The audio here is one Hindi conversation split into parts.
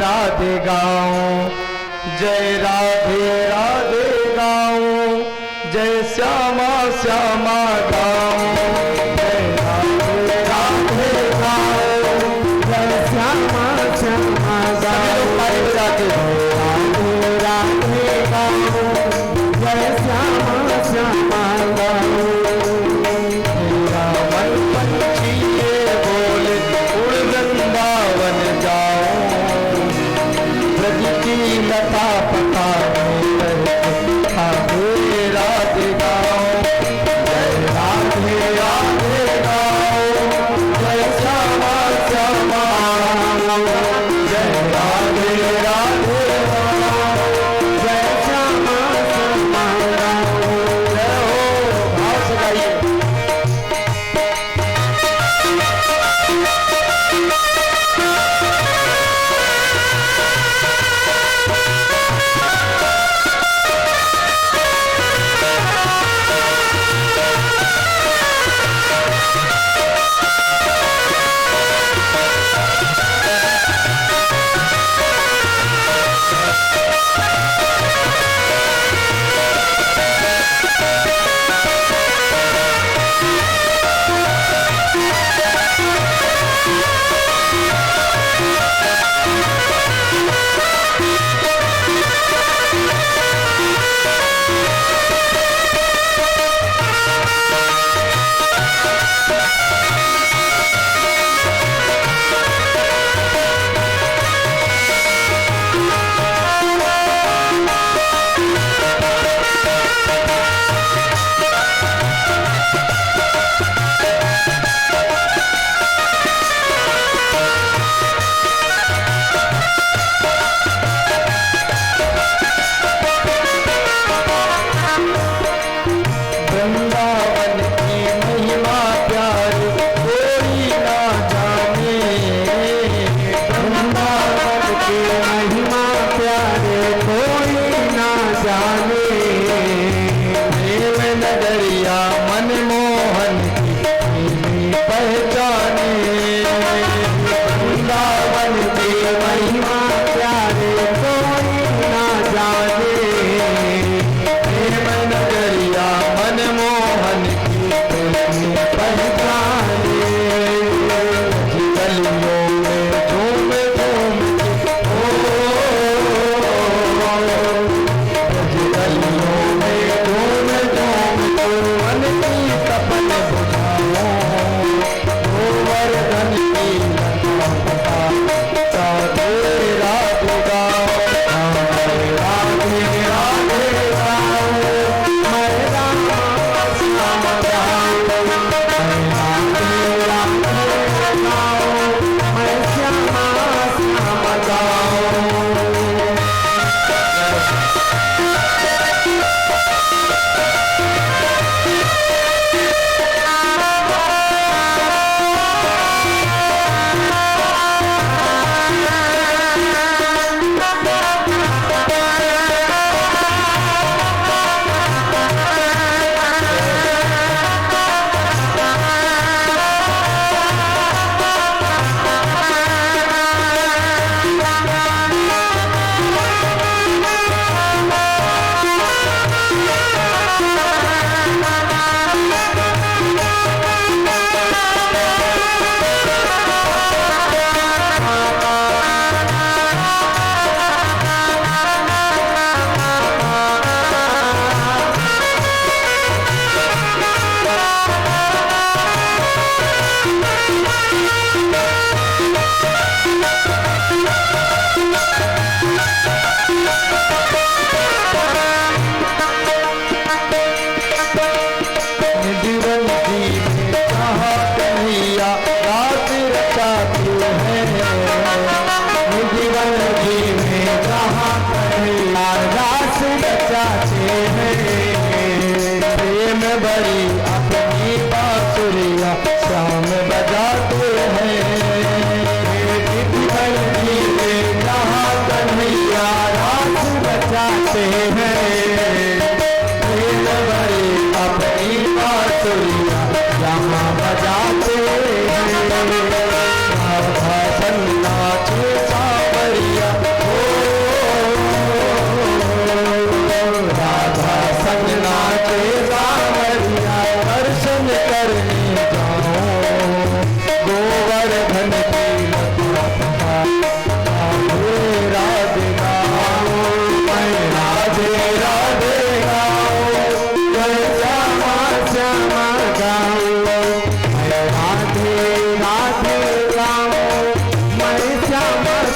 राधे गाऊं, जय राधे राधे गाऊं, जय श्यामा श्यामा गाऊं, जय राधे राधे गाऊं, जय श्यामा श्यामा गाऊं, राधे राधे गाऊं, जय श्यामा श्यामा गाऊं। मेरा मन पंछी ये बोले उड़ वृंदावन जाऊं, ब्रज की लता पता राधे राधे गाऊं, जय राधे राधे गाऊं, जय श्यामा श्यामा गाऊं, जय राधे राधे गाऊं, जय श्यामा श्यामा गाऊं। जय हो, भाव से गाइए।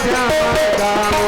श्यामा गाऊं।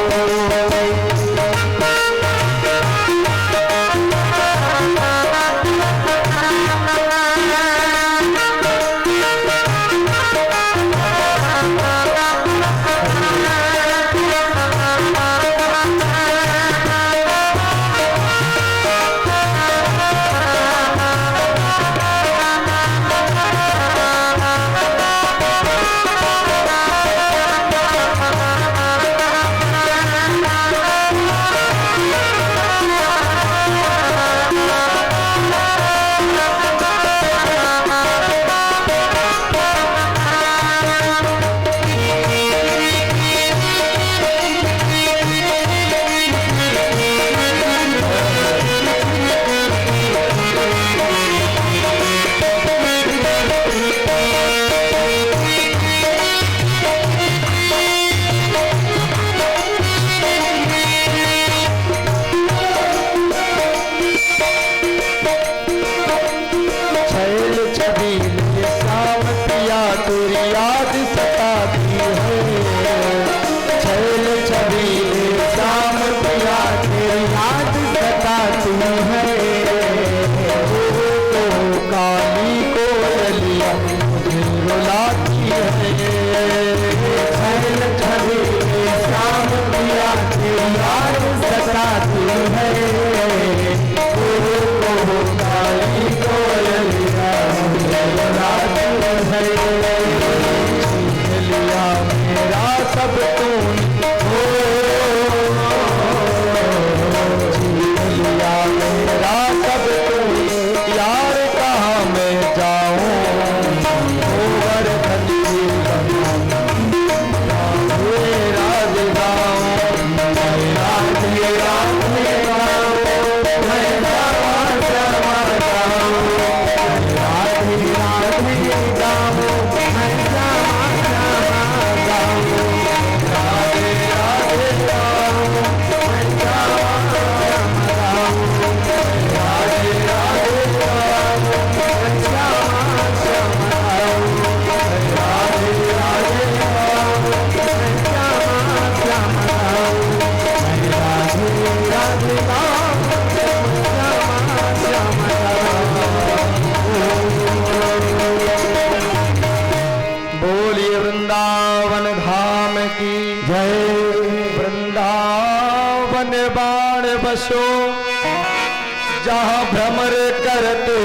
जहाँ भ्रमर करते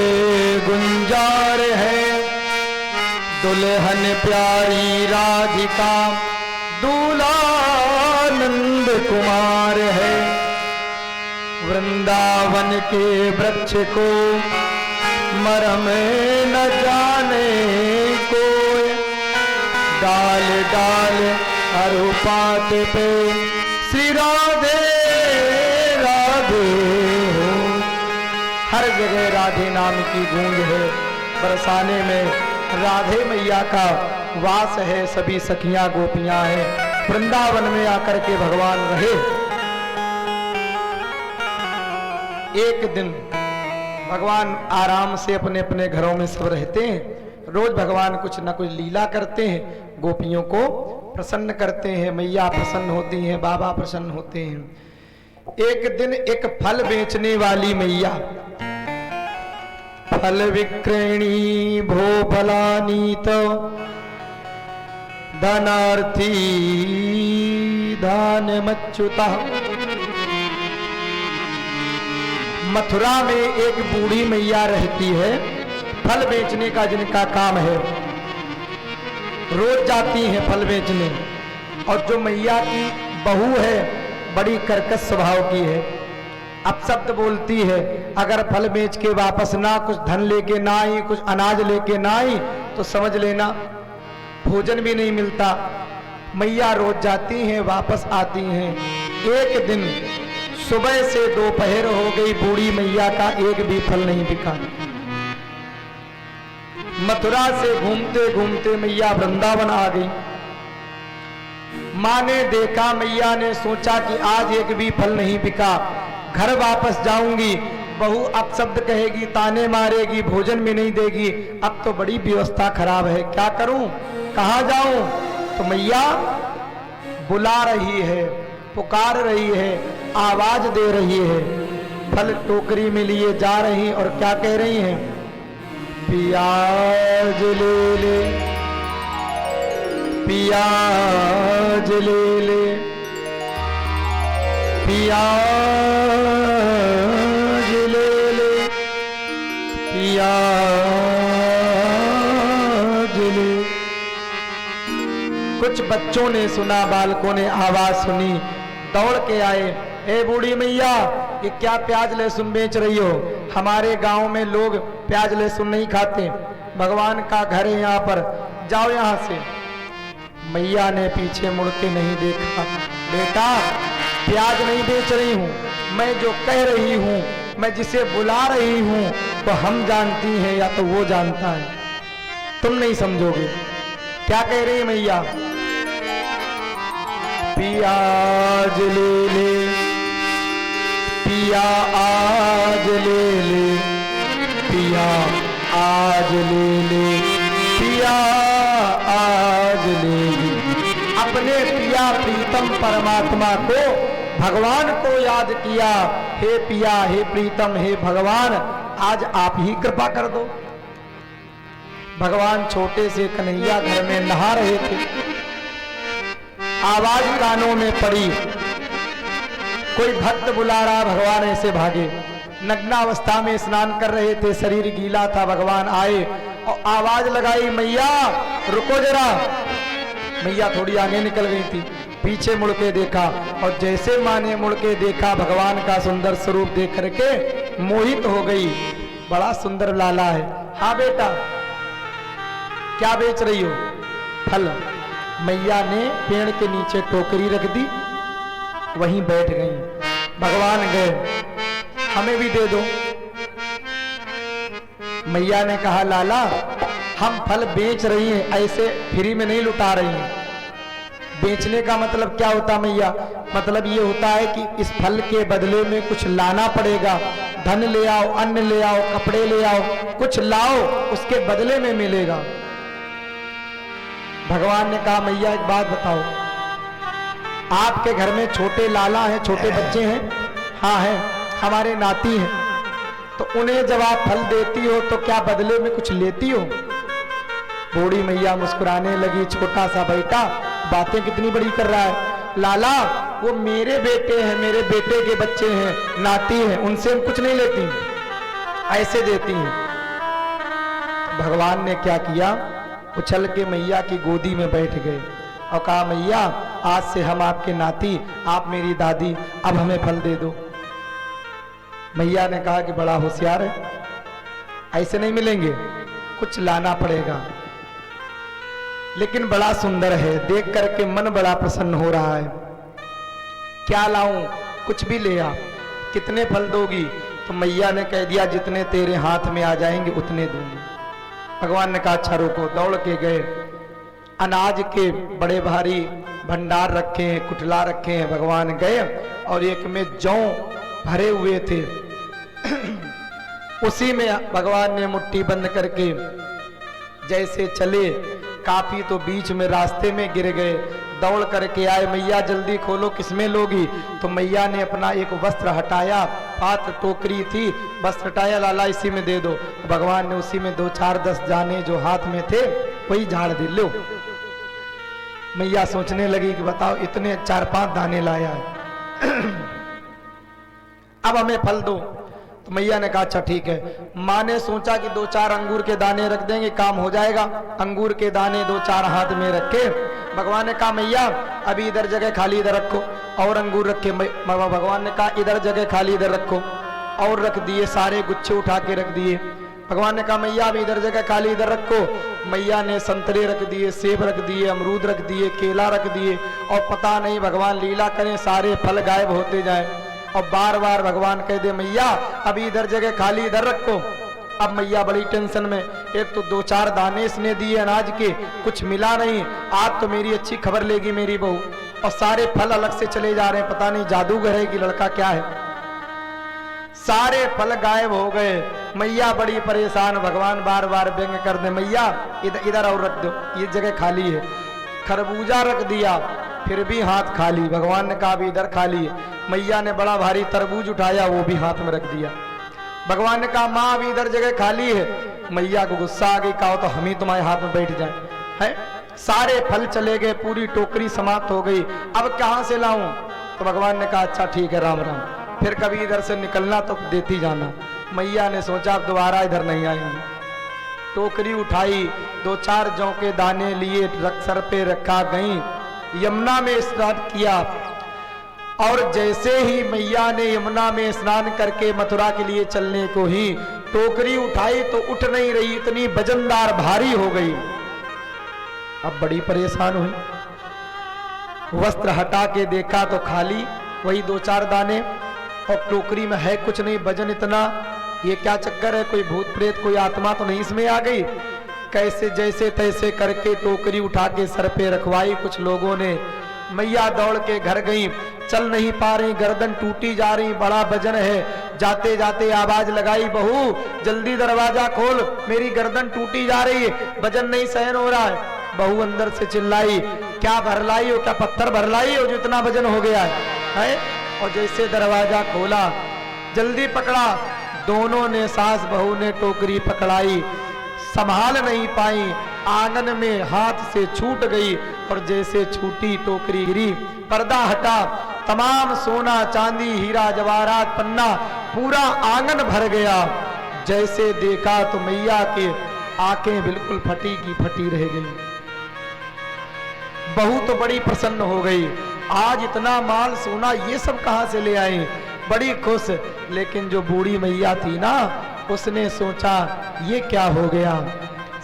गुंजार है, दुल्हन प्यारी राधिका दूल्हा नंद कुमार है। वृंदावन के वृक्ष को मरम न जाने कोई, डाल डाल अरुपात पे श्री राधे राधे हो। हर जगह राधे नाम की गूंज है। बरसाने में राधे मैया का वास है। सभी सखियां गोपियां हैं। वृंदावन में आकर के भगवान रहे। एक दिन भगवान आराम से अपने अपने घरों में सब रहते हैं। रोज भगवान कुछ न कुछ लीला करते हैं, गोपियों को प्रसन्न करते हैं। मैया प्रसन्न होती हैं, बाबा प्रसन्न होते हैं। एक दिन एक फल बेचने वाली मैया, फल विक्रयणी भो फलानीत धनार्थी दानमच्युता। मथुरा में एक बूढ़ी मैया रहती है, फल बेचने का जिनका काम है। रोज जाती हैं फल बेचने। और जो मैया की बहू है बड़ी कर्कश स्वभाव की है, अपशब्द बोलती है। अगर फल बेच के वापस ना कुछ धन लेके ना आई, कुछ अनाज लेके ना आई, तो समझ लेना भोजन भी नहीं मिलता। मैया रोज जाती हैं, वापस आती हैं। एक दिन सुबह से दोपहर हो गई, बूढ़ी मैया का एक भी फल नहीं बिका। मथुरा से घूमते घूमते मैया वृंदावन आ गई। माँ ने देखा, मैया ने सोचा कि आज एक भी फल नहीं बिका, घर वापस जाऊंगी, बहू अपशब्द कहेगी, ताने मारेगी, भोजन भी नहीं देगी। अब तो बड़ी व्यवस्था खराब है, क्या करूं, कहां जाऊं। तो मैया बुला रही है, पुकार रही है, आवाज दे रही है। फल टोकरी में लिए जा रही और क्या कह रही हैं? पियाज ले ले, पियाज ले ले, पियाज ले ले, पियाज ले। कुछ बच्चों ने सुना, बालकों ने आवाज सुनी, दौड़ के आए। ए बूढ़ी मैया, ये क्या प्याज लहसुन बेच रही हो? हमारे गांव में लोग प्याज लहसुन नहीं खाते, भगवान का घर है यहाँ पर, जाओ यहाँ से। मैया ने पीछे मुड़ के नहीं देखा। बेटा, प्याज नहीं बेच रही हूँ, मैं जो कह रही हूँ, मैं जिसे बुला रही हूँ, तो हम जानती हैं या तो वो जानता है, तुम नहीं समझोगे। क्या कह रही है मैया? पियाज ले ले, पिया आज ले ले, पिया आज ले ले, पिया आज ले ले। अपने पिया प्रीतम परमात्मा को, भगवान को याद किया। हे पिया, हे प्रीतम, हे भगवान, आज आप ही कृपा कर दो। भगवान छोटे से कन्हैया घर में नहा रहे थे, आवाज कानों में पड़ी, कोई भक्त बुला रहा, भगवान ऐसे भागे। नग्नावस्था में स्नान कर रहे थे, शरीर गीला था, भगवान आए और आवाज लगाई, मैया रुको जरा। मैया थोड़ी आगे निकल गई थी, पीछे मुड़ के देखा और जैसे माँ ने मुड़ के देखा, भगवान का सुंदर स्वरूप देख करके मोहित हो गई। बड़ा सुंदर लाला है। हाँ बेटा, क्या बेच रही हो? फल। मैया ने पेड़ के नीचे टोकरी रख दी, वहीं बैठ गई। भगवान गए, हमें भी दे दो। मैया ने कहा, लाला हम फल बेच रही हैं, ऐसे फ्री में नहीं लुटा रही हैं। बेचने का मतलब क्या होता मैया? मतलब ये होता है कि इस फल के बदले में कुछ लाना पड़ेगा, धन ले आओ, अन्न ले आओ, कपड़े ले आओ, कुछ लाओ, उसके बदले में मिलेगा। भगवान ने कहा, मैया एक बात बताओ, आपके घर में छोटे लाला हैं, छोटे बच्चे हैं? हाँ हैं, हमारे नाती हैं। तो उन्हें जब आप फल देती हो तो क्या बदले में कुछ लेती हो? बूढ़ी मैया मुस्कुराने लगी, छोटा सा बेटा बातें कितनी बड़ी कर रहा है। लाला वो मेरे बेटे हैं, मेरे बेटे के बच्चे हैं, नाती हैं, उनसे हम कुछ नहीं लेती, ऐसे देती हैं। भगवान ने क्या किया, उछल के मैया की गोदी में बैठ गए और कहा, मैया आज से हम आपके नाती, आप मेरी दादी, अब हमें फल दे दो। मैया ने कहा कि बड़ा होशियार है, ऐसे नहीं मिलेंगे, कुछ लाना पड़ेगा। लेकिन बड़ा सुंदर है, देख करके मन बड़ा प्रसन्न हो रहा है। क्या लाऊं? कुछ भी ले आ। कितने फल दोगी? तो मैया ने कह दिया, जितने तेरे हाथ में आ जाएंगे उतने दूंगी। भगवान ने कहा, अच्छा रुको। दौड़ के गए, अनाज के बड़े भारी भंडार रखे हैं, कुटला रखे हैं। भगवान गए और एक में जौ भरे हुए थे, उसी में भगवान ने मुट्ठी बंद करके जैसे चले, काफी तो बीच में रास्ते में गिर गए। दौड़ करके आए, मैया जल्दी खोलो, किसमें लोगी? तो मैया ने अपना एक वस्त्र हटाया, पात्र टोकरी थी, वस्त्र हटाया, लाला इसी में दे दो। भगवान ने उसी में 2 4 10 दाने जो हाथ में थे वही झाड़ दे लो। मैया सोचने लगी कि बताओ, इतने 4 5 दाने लाया है, अब हमें फल दो। तो मैया ने कहा, अच्छा ठीक है। माँ ने सोचा कि 2 4 अंगूर के दाने रख देंगे, काम हो जाएगा। अंगूर के दाने 2 4 हाथ में रखे। भगवान ने कहा, मैया अभी इधर जगह खाली इधर रखो, और अंगूर रखे। भगवान ने कहा, इधर जगह खाली इधर रखो, और रख दिए, सारे गुच्छे उठा के रख दिए। भगवान ने कहा, मैया अभी इधर जगह खाली इधर रखो। मैया ने संतरे रख दिए, सेब रख दिए, अमरूद रख दिए, केला रख दिए, और पता नहीं भगवान लीला करें, सारे फल गायब होते जाए। और बार बार भगवान कह दे, मैया अभी इधर जगह खाली इधर रखो। अब मैया बड़ी टेंशन में, एक तो 2 4 दाने इसने दिए अनाज के, कुछ मिला नहीं। आज तो मेरी अच्छी खबर लेगी मेरी बहू, और सारे फल अलग से चले जा रहे हैं, पता नहीं जादूगर है कि लड़का क्या है। सारे फल गायब हो गए। मैया बड़ी परेशान। भगवान बार बार व्यंग कर दे, मैया इधर और रख दो, ये जगह खाली है। खरबूजा रख दिया, फिर भी हाथ खाली। भगवान ने कहा भी इधर खाली है। मैया ने बड़ा भारी तरबूज उठाया, वो भी हाथ में रख दिया। भगवान ने कहा माँ अभी इधर जगह खाली है। मैया को गुस्सा आ गई, कहा तो हम ही तुम्हारे हाथ में बैठ जाए है। सारे फल चले गए, पूरी टोकरी समाप्त हो गई, अब कहां से लाऊं? तो भगवान ने कहा अच्छा ठीक है, राम राम, फिर कभी इधर से निकलना तो देती जाना। मैया ने सोचा अब दोबारा इधर नहीं आएंगे। टोकरी उठाई, 2-4 जौ के दाने लिए, सर पे रखा, गई यमुना में स्नान किया। और जैसे ही मैया ने यमुना में स्नान करके मथुरा के लिए चलने को ही टोकरी उठाई तो उठ नहीं रही, इतनी वजनदार भारी हो गई। अब बड़ी परेशान हुई। वस्त्र हटा के देखा तो खाली, वही 2-4 दाने, और टोकरी में है कुछ नहीं, वजन इतना। ये क्या चक्कर है? कोई भूत प्रेत, कोई आत्मा तो नहीं इसमें आ गई? कैसे जैसे तैसे करके टोकरी उठा के सर पे रखवाई कुछ लोगों ने। मैया दौड़ के घर गई, चल नहीं पा रही, गर्दन टूटी जा रही, बड़ा वजन है। जाते जाते आवाज लगाई, बहू जल्दी दरवाजा खोल, मेरी गर्दन टूटी जा रही है, वजन नहीं सहन हो रहा है। बहू अंदर से चिल्लाई, क्या भरलाई हो, क्या पत्थर भरलाई हो जो इतना वजन हो गया है? और जैसे दरवाजा खोला, जल्दी पकड़ा, दोनों ने, सास बहू ने टोकरी पकड़ाई, संभाल नहीं पाई, आंगन में हाथ से छूट गई। और जैसे छूटी टोकरी गिरी, पर्दा हटा, तमाम सोना चांदी हीरा जवाहरात पन्ना पूरा आंगन भर गया। जैसे देखा तो मैया के आंखें बिल्कुल फटी की फटी रह गई। बहू तो बड़ी प्रसन्न हो गई, आज इतना माल सोना ये सब कहां से ले आई, बड़ी खुश। लेकिन जो बूढ़ी मैया थी ना, उसने सोचा ये क्या हो गया।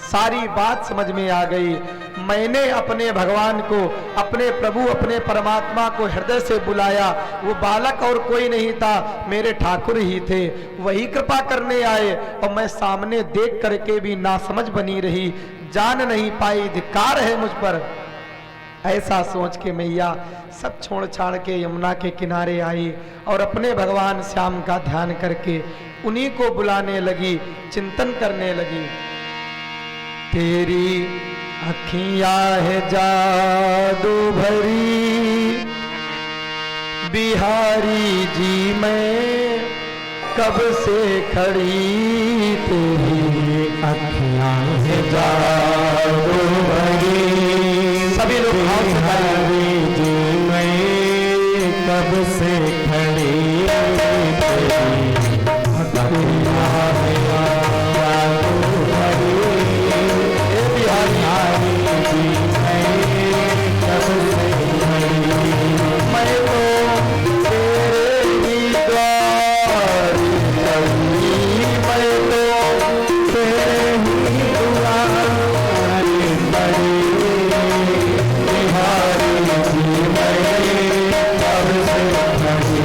सारी बात समझ में आ गई। मैंने अपने भगवान को, अपने प्रभु, अपने परमात्मा को हृदय से बुलाया, वो बालक और कोई नहीं था, मेरे ठाकुर ही थे, वही कृपा करने आए। और मैं सामने देख करके भी नासमझ बनी रही, जान नहीं पाई, धिक्कार है मुझ पर। ऐसा सोच के मैया सब छोड़ छाड़ के यमुना के किनारे आई और अपने भगवान श्याम का ध्यान करके उन्हीं को बुलाने लगी, चिंतन करने लगी। तेरी अखियां है जादू भरी बिहारी जी, मैं कब से खड़ी, तेरी अखियां है जादू भरी सभी लोग बिहारी जी, मैं कब से खड़ी, तेरी अखियां है जादू भरी बिहारी जी, मैं कब से खड़ी, मैं तो तेरे ही द्वार चली, मैं तो तेरे ही द्वार खड़ी, बिहारी जी, मैं कब से खड़ी,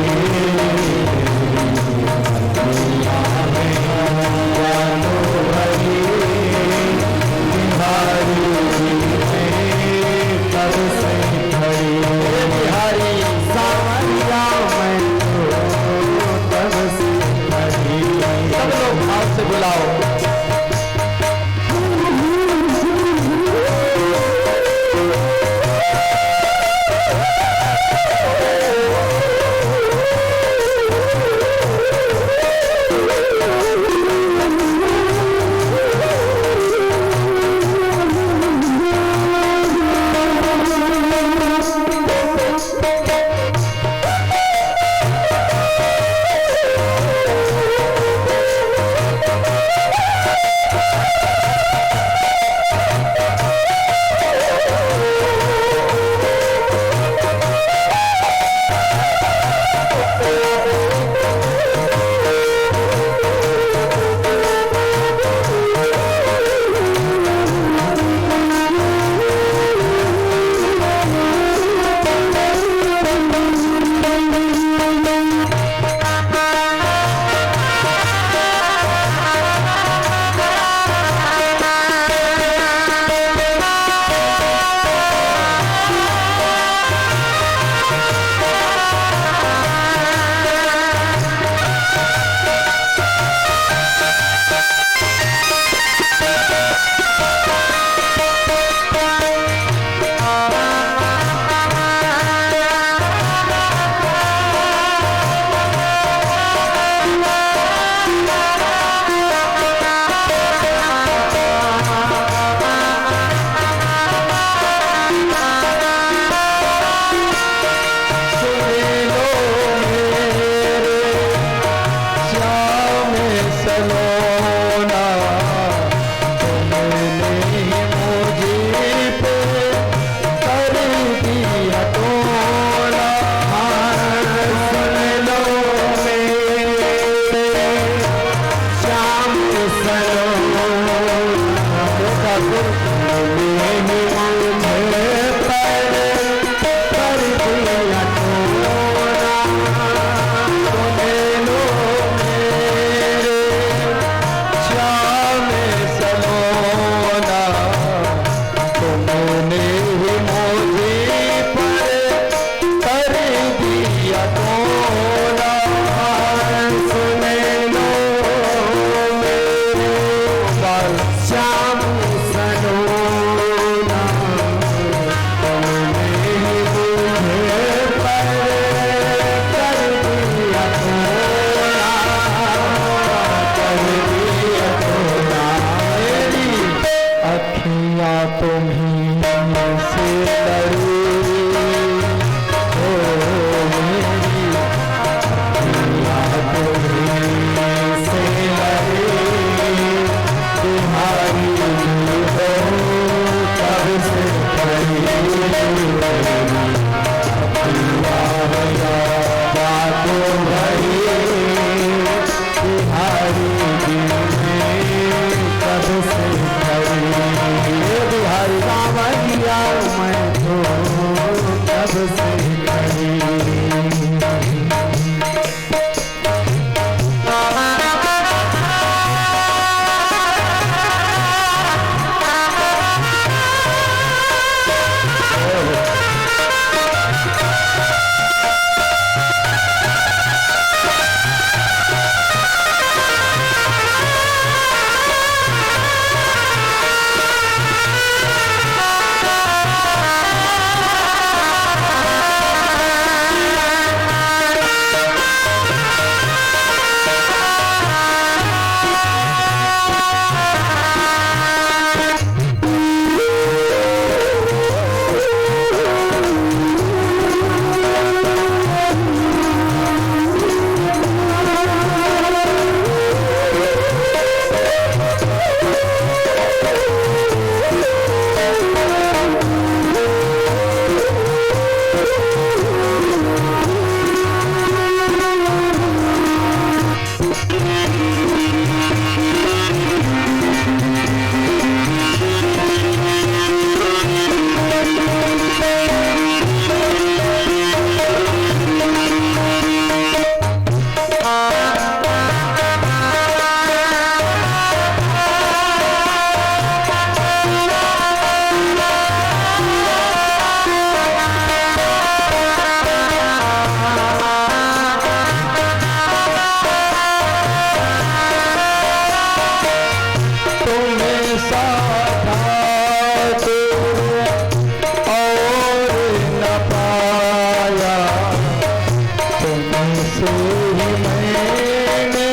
तुमसे ही मैंने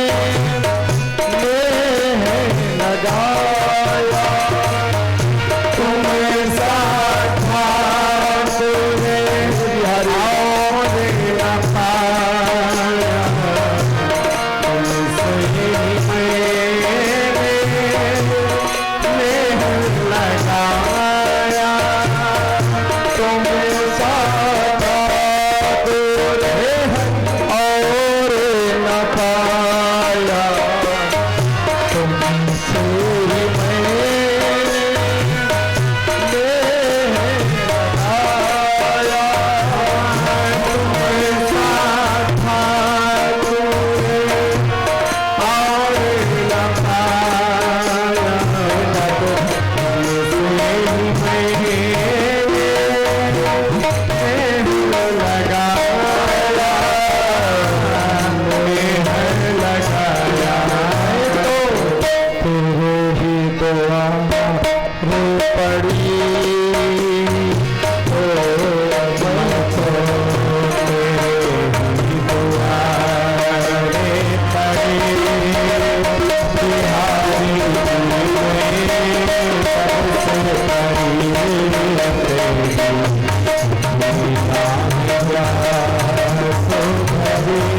नेह लगाया, तुम साथ तुमने और न पाया, तुमसे ही मैंने नेह लगाया, तुम साथ और न पाया, तुमसे ही मैंने लगाया, तुम साथ और न पाया, तुमसे ही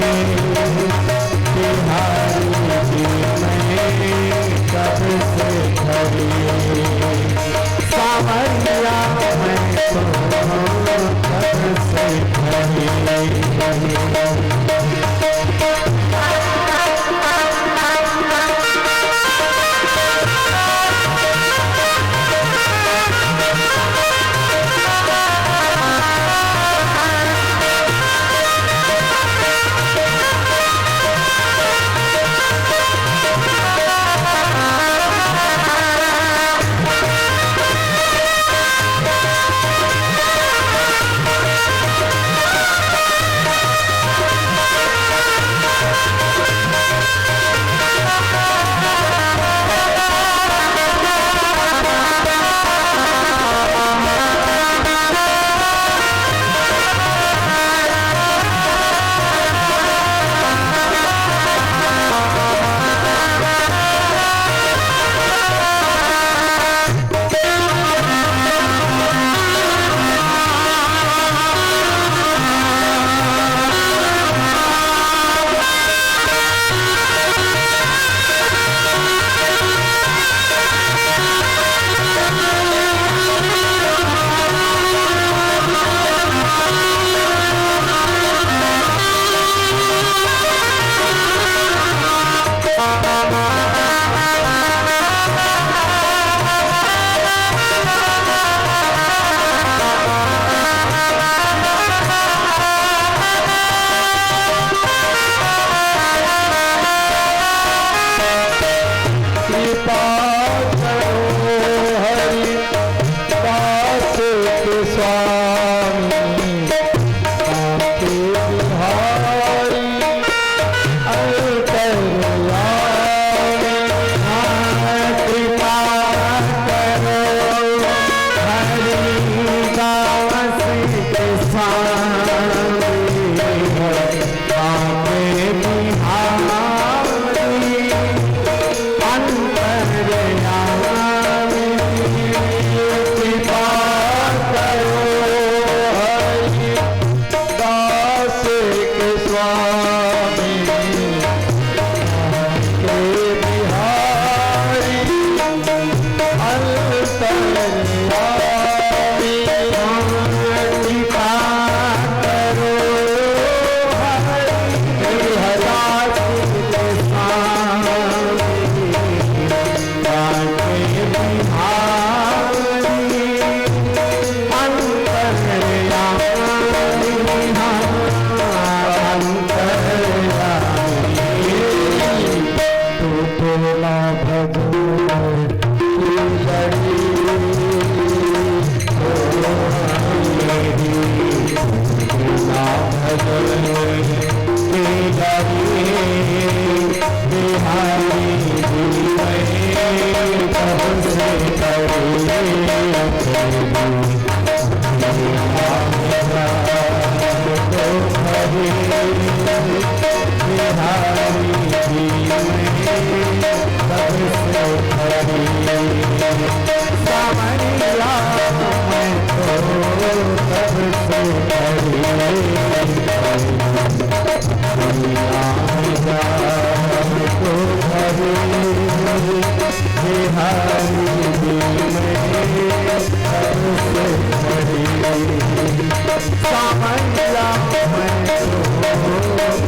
सामैया मैं तो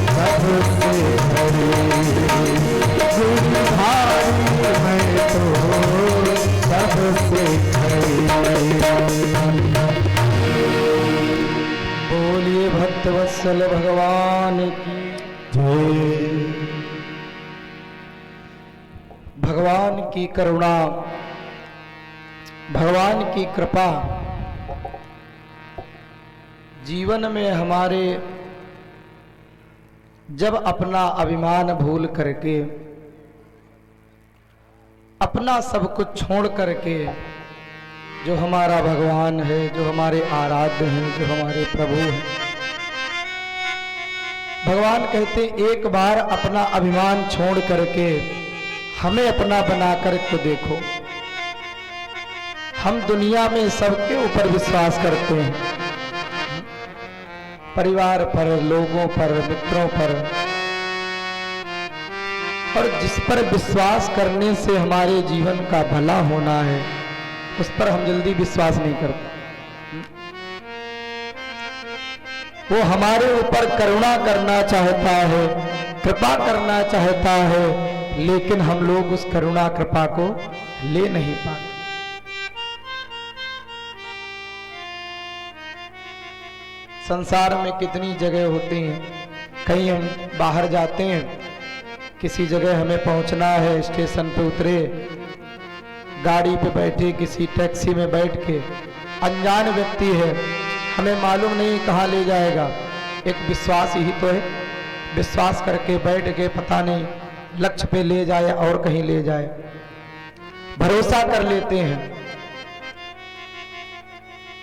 सबसे बड़ी गुणधारी मैं तो सबसे खड़ी। बोलिए भक्तवत्सल भगवान की जय। भगवान की करुणा, भगवान की कृपा जीवन में हमारे जब अपना अभिमान भूल करके, अपना सब कुछ छोड़ करके जो हमारा भगवान है, जो हमारे आराध्य हैं, जो हमारे प्रभु हैं, भगवान कहते एक बार अपना अभिमान छोड़ करके हमें अपना बनाकर तो देखो। हम दुनिया में सबके ऊपर विश्वास करते हैं, परिवार पर, लोगों पर, मित्रों पर, और जिस पर विश्वास करने से हमारे जीवन का भला होना है उस पर हम जल्दी विश्वास नहीं करते। वो हमारे ऊपर करुणा करना चाहता है, कृपा करना चाहता है, लेकिन हम लोग उस करुणा कृपा को ले नहीं पाते। संसार में कितनी जगह होती हैं, कहीं हम बाहर जाते हैं, किसी जगह हमें पहुंचना है, स्टेशन पे उतरे, गाड़ी पे बैठे, किसी टैक्सी में बैठ के, अनजान व्यक्ति है, हमें मालूम नहीं कहाँ ले जाएगा, एक विश्वास ही तो है, विश्वास करके बैठ के पता नहीं लक्ष्य पे ले जाए और कहीं ले जाए, भरोसा कर लेते हैं।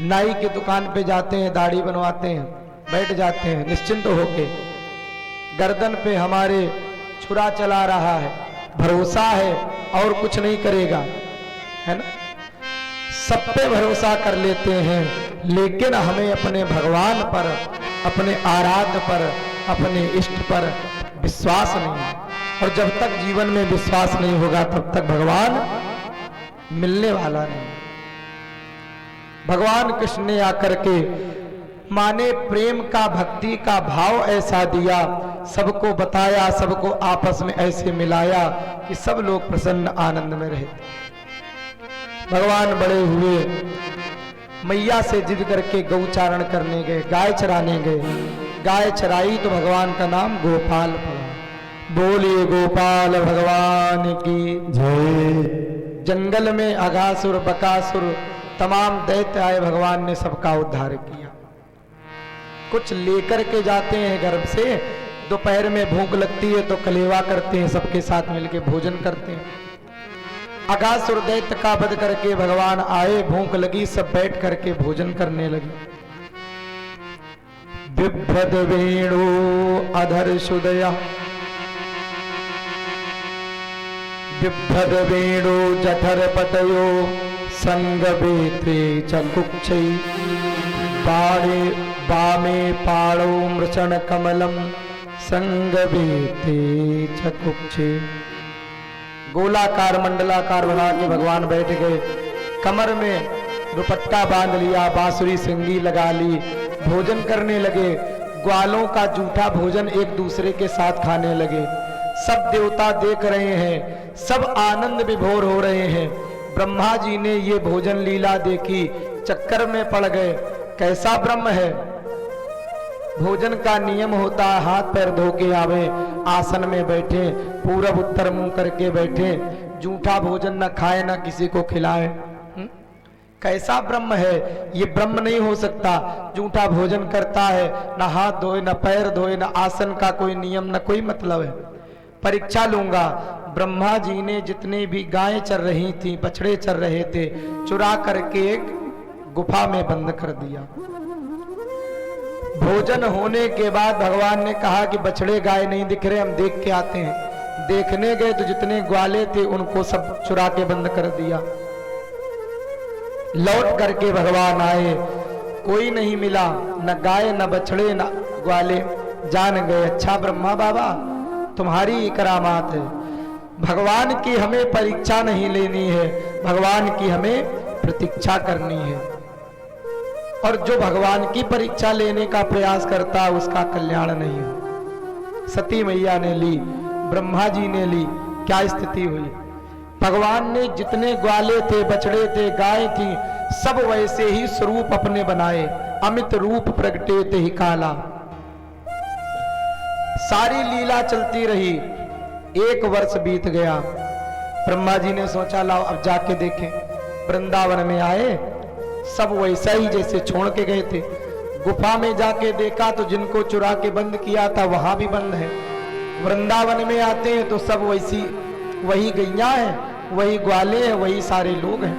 नाई की दुकान पे जाते हैं, दाढ़ी बनवाते हैं, बैठ जाते हैं निश्चिंत होके, गर्दन पे हमारे छुरा चला रहा है, भरोसा है और कुछ नहीं करेगा, है ना, सब पे भरोसा कर लेते हैं, लेकिन हमें अपने भगवान पर, अपने आराध्य पर, अपने इष्ट पर विश्वास नहीं है। और जब तक जीवन में विश्वास नहीं होगा तब तक भगवान मिलने वाला नहीं। भगवान कृष्ण ने आकर के माने प्रेम का, भक्ति का भाव ऐसा दिया, सबको बताया, सबको आपस में ऐसे मिलाया कि सब लोग प्रसन्न आनंद में रहे। भगवान बड़े हुए, मैया से जिद करके गौचारण करने गए, गाय चराने गए, गाय चराई तो भगवान का नाम गोपाल पड़ा। बोलिए गोपाल भगवान की जय। जंगल में अघासुर, बकासुर, तमाम दैत्य आए, भगवान ने सबका उद्धार किया। कुछ लेकर के जाते हैं गर्भ से, दोपहर में भूख लगती है तो कलेवा करते हैं, सबके साथ मिलके भोजन करते हैं। अघासुर दैत्य का वध करके भगवान आए, भूख लगी, सब बैठ करके भोजन करने लगे। बिभ्रद वेणु अधर सुदया, बिभ्रद वेणु जठर पटयो, संग बेत्रे चकुक्षै, बाणे बामे पाणो मृषण कमलम, संग बेत्रे चकुक्षे। गोलाकार मंडलाकार बना के भगवान बैठ गए, कमर में दुपट्टा बांध लिया, बांसुरी सिंगी लगा ली, भोजन करने लगे। ग्वालों का जूठा भोजन एक दूसरे के साथ खाने लगे। सब देवता देख रहे हैं, सब आनंद विभोर हो रहे हैं। ब्रह्मा जी ने ये भोजन लीला देखी, चक्कर में पड़ गए। कैसा ब्रह्म है, भोजन का नियम होता है हाथ पैर धो के आवे, आसन में बैठे, पूरब उत्तर मुंह करके बैठे, जूठा भोजन न खाए न किसी को खिलाए। कैसा ब्रह्म है, ये ब्रह्म नहीं हो सकता। जूठा भोजन करता है, न हाथ धोए, न पैर धोए, न आसन का कोई नियम, न कोई मतलब है। परीक्षा लूंगा। ब्रह्मा जी ने जितने भी गायें चर रही थी, बछड़े चर रहे थे, चुरा करके एक गुफा में बंद कर दिया। भोजन होने के बाद भगवान ने कहा कि बछड़े गाय नहीं दिख रहे, हम देख के आते हैं। देखने गए तो जितने ग्वाले थे उनको सब चुरा के बंद कर दिया। लौट करके भगवान आए, कोई नहीं मिला, न गाय न बछड़े न ग्वाले। जान गए, अच्छा ब्रह्मा बाबा तुम्हारी करामात है। भगवान की हमें परीक्षा नहीं लेनी है, भगवान की हमें प्रतीक्षा करनी है। और जो भगवान की परीक्षा लेने का प्रयास करता है उसका कल्याण नहीं हो। सती मैया ने ली, ब्रह्मा जी ने ली, क्या स्थिति हुई? भगवान ने जितने ग्वाले थे, बछड़े थे, गाय थी, सब वैसे ही स्वरूप अपने बनाए। अमित रूप प्रगटे ते ही काला। सारी लीला चलती रही। 1 वर्ष बीत गया। ब्रह्मा जी ने सोचा लाओ अब जाके देखें। वृंदावन में आए, सब वैसा ही जैसे छोड़ के गए थे। गुफा में जाके देखा तो जिनको चुरा के बंद किया था वहां भी बंद है। वृंदावन में आते हैं तो सब वैसी, वही गैया है, वही ग्वाले हैं, वही सारे लोग हैं।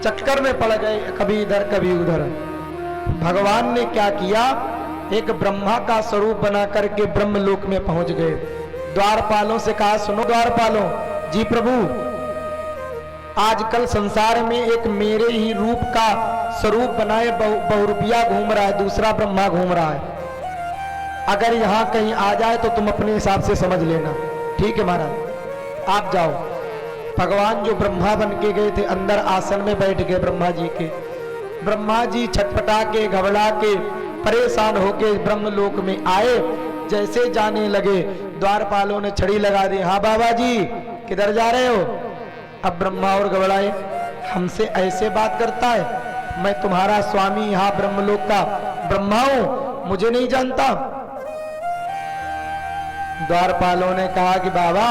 चक्कर में पड़ गए, कभी इधर कभी उधर। भगवान ने क्या किया, एक ब्रह्मा का स्वरूप बना करके ब्रह्मलोक में पहुंच गए। द्वारपालों से कहा, सुनो द्वारपालों, जी प्रभु, आजकल संसार में एक मेरे ही रूप का स्वरूप बनाए बहुरूपिया घूम रहा है, दूसरा ब्रह्मा घूम रहा है। अगर यहां कहीं आ जाए तो तुम अपने हिसाब से समझ लेना। ठीक है महाराज, आप जाओ। भगवान जो ब्रह्मा बन के गए थे अंदर आसन में बैठ गए ब्रह्मा जी के। ब्रह्मा जी छटपटा के, घबरा के, परेशान होके ब्रह्मलोक में आए। जैसे जाने लगे, द्वारपालों ने छड़ी लगा दी। हाँ बाबा जी, किधर जा रहे हो? अब ब्रह्मा और घबराए, हमसे ऐसे बात करता है? मैं तुम्हारा स्वामी यहाँ ब्रह्मलोक का ब्रह्मा हूं, मुझे नहीं जानता? द्वारपालों ने कहा कि बाबा,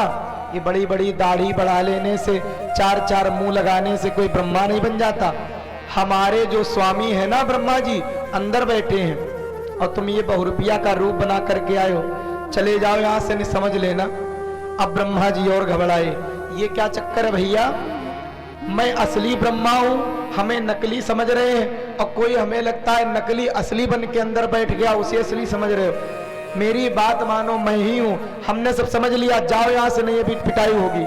ये बड़ी बड़ी दाढ़ी बढ़ा लेने से, 4 मुंह लगाने से कोई ब्रह्मा नहीं बन जाता। हमारे जो स्वामी है ना ब्रह्मा जी, अंदर बैठे हैं, और तुम ये बहुरूपिया का रूप बना करके आए हो। चले जाओ यहाँ से, नहीं समझ लेना। अब ब्रह्मा जी और घबराए, ये क्या चक्कर है भैया? मैं असली ब्रह्मा हूं, हमें नकली समझ रहे हैं, और कोई हमें लगता है नकली असली बन के अंदर बैठ गया, उसे असली समझ रहे हो। मेरी बात मानो, मैं ही हूं, हमने सब समझ लिया, जाओ यहां से, नहीं ये पिटाई होगी।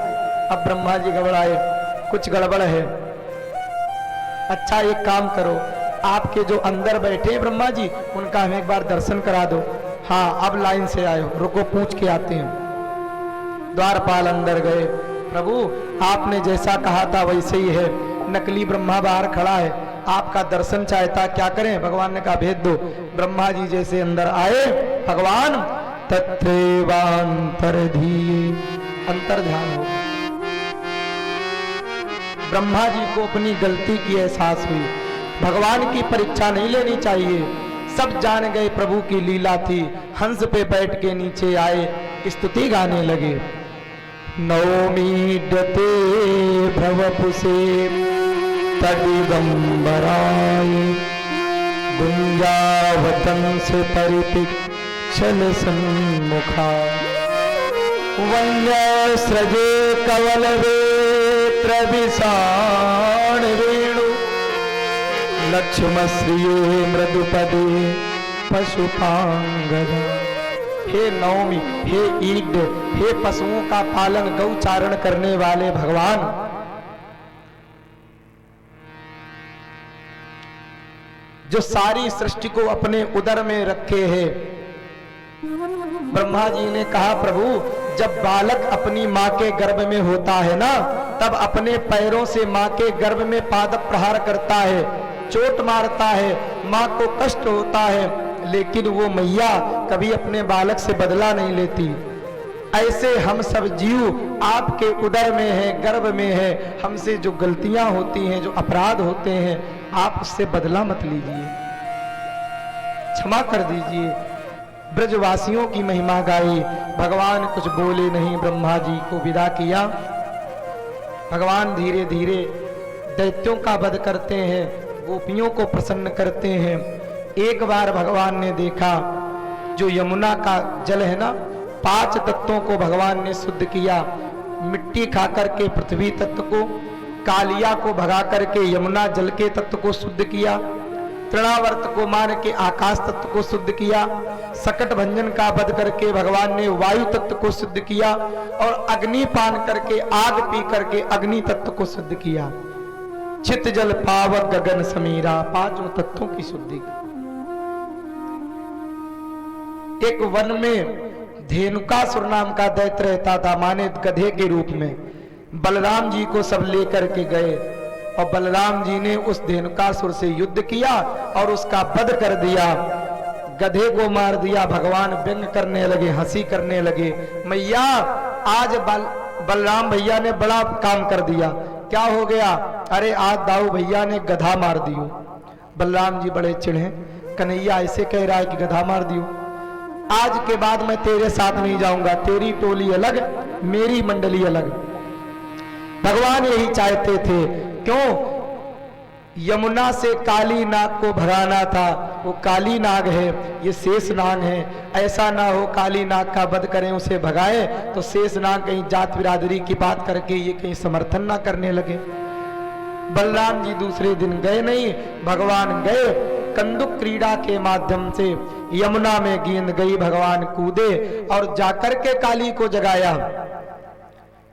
अब ब्रह्मा जी घबराए, कुछ गड़बड़ है। अच्छा एक काम करो, आपके जो अंदर बैठे ब्रह्मा जी, उनका हमें एक बार दर्शन करा दो। हाँ अब लाइन से आए हो, रुको पूछ के आते हैं। द्वारपाल अंदर गए। प्रभु आपने जैसा कहा था वैसे ही है, नकली ब्रह्मा बाहर खड़ा है, आपका दर्शन चाहता, क्या करें? भगवान ने कहा भेज दो। ब्रह्मा जी जैसे अंदर आए, भगवान तत्रेवांतरधीये, अंतर ध्यान हो। ब्रह्मा जी को अपनी गलती की एहसास हुई। भगवान की परीक्षा नहीं लेनी चाहिए। सब जान गए प्रभु की लीला थी। हंस पे बैठ के नीचे आए, स्तुति गाने लगे। नौमीड्यते भवपुसे तदिगंबराय गुंजावतंस परिपिक्षल सन्मुखा वन्यस्रजे कवलवेत्र विषाण वेणु लक्ष्मश्रिये मृदुपदे पशुपांगदा। हे नवमी, हे ईद, हे पशुओं का पालन गौचारण करने वाले भगवान, जो सारी सृष्टि को अपने उदर में रखे हैं। ब्रह्मा जी ने कहा प्रभु, जब बालक अपनी माँ के गर्भ में होता है ना, तब अपने पैरों से माँ के गर्भ में पाद प्रहार करता है, चोट मारता है, माँ को कष्ट होता है, लेकिन वो मैया कभी अपने बालक से बदला नहीं लेती। ऐसे हम सब जीव आपके उदर में हैं, गर्भ में हैं। हमसे जो गलतियां होती हैं, जो अपराध होते हैं, आप उससे बदला मत लीजिए, क्षमा कर दीजिए। ब्रजवासियों की महिमा गाई। भगवान कुछ बोले नहीं, ब्रह्मा जी को विदा किया। भगवान धीरे धीरे दैत्यों का वध करते हैं, गोपियों को प्रसन्न करते हैं। एक बार भगवान ने देखा, जो यमुना का जल है ना, 5 तत्वों को भगवान ने शुद्ध किया। मिट्टी खा करके पृथ्वी तत्व को, कालिया को भगा करके यमुना जल के तत्व को शुद्ध किया, तृणावर्त को मार के आकाश तत्व को शुद्ध किया, सकट भंजन का वध करके भगवान ने वायु तत्व को शुद्ध किया, और अग्नि पान करके, आग पी करके अग्नि तत्व को शुद्ध किया। चित जल पावक गगन समीरा, 5 तत्वों की शुद्धि। एक वन में धेनुकासुर नाम का दैत्य रहता था, माने गधे के रूप में। बलराम जी को सब लेकर के गए और बलराम जी ने उस धेनुकासुर से युद्ध किया और उसका वध कर दिया, गधे को मार दिया। भगवान व्यंग करने लगे, हंसी करने लगे, मैया आज बलराम भैया ने बड़ा काम कर दिया। क्या हो गया? अरे आज दाऊ भैया ने गधा मार दियो। बलराम जी बड़े चिढ़े, कन्हैया ऐसे कह रहा है कि गधा मार दियो, आज के बाद मैं तेरे साथ नहीं जाऊंगा, तेरी टोली अलग मेरी मंडली अलग। भगवान यही चाहते थे, क्यों? यमुना से काली नाग को भगाना था, वो काली नाग है, ये शेष नाग है। ऐसा ना हो काली नाग का वध करें, उसे भगाए तो शेष नाग कहीं जात बिरादरी की बात करके ये कहीं समर्थन ना करने लगे। बलराम जी दूसरे दिन गए नहीं, भगवान गए कंदुक क्रीड़ा के माध्यम से यमुना में गेंद गई, भगवान कूदे और जाकर के काली को जगाया।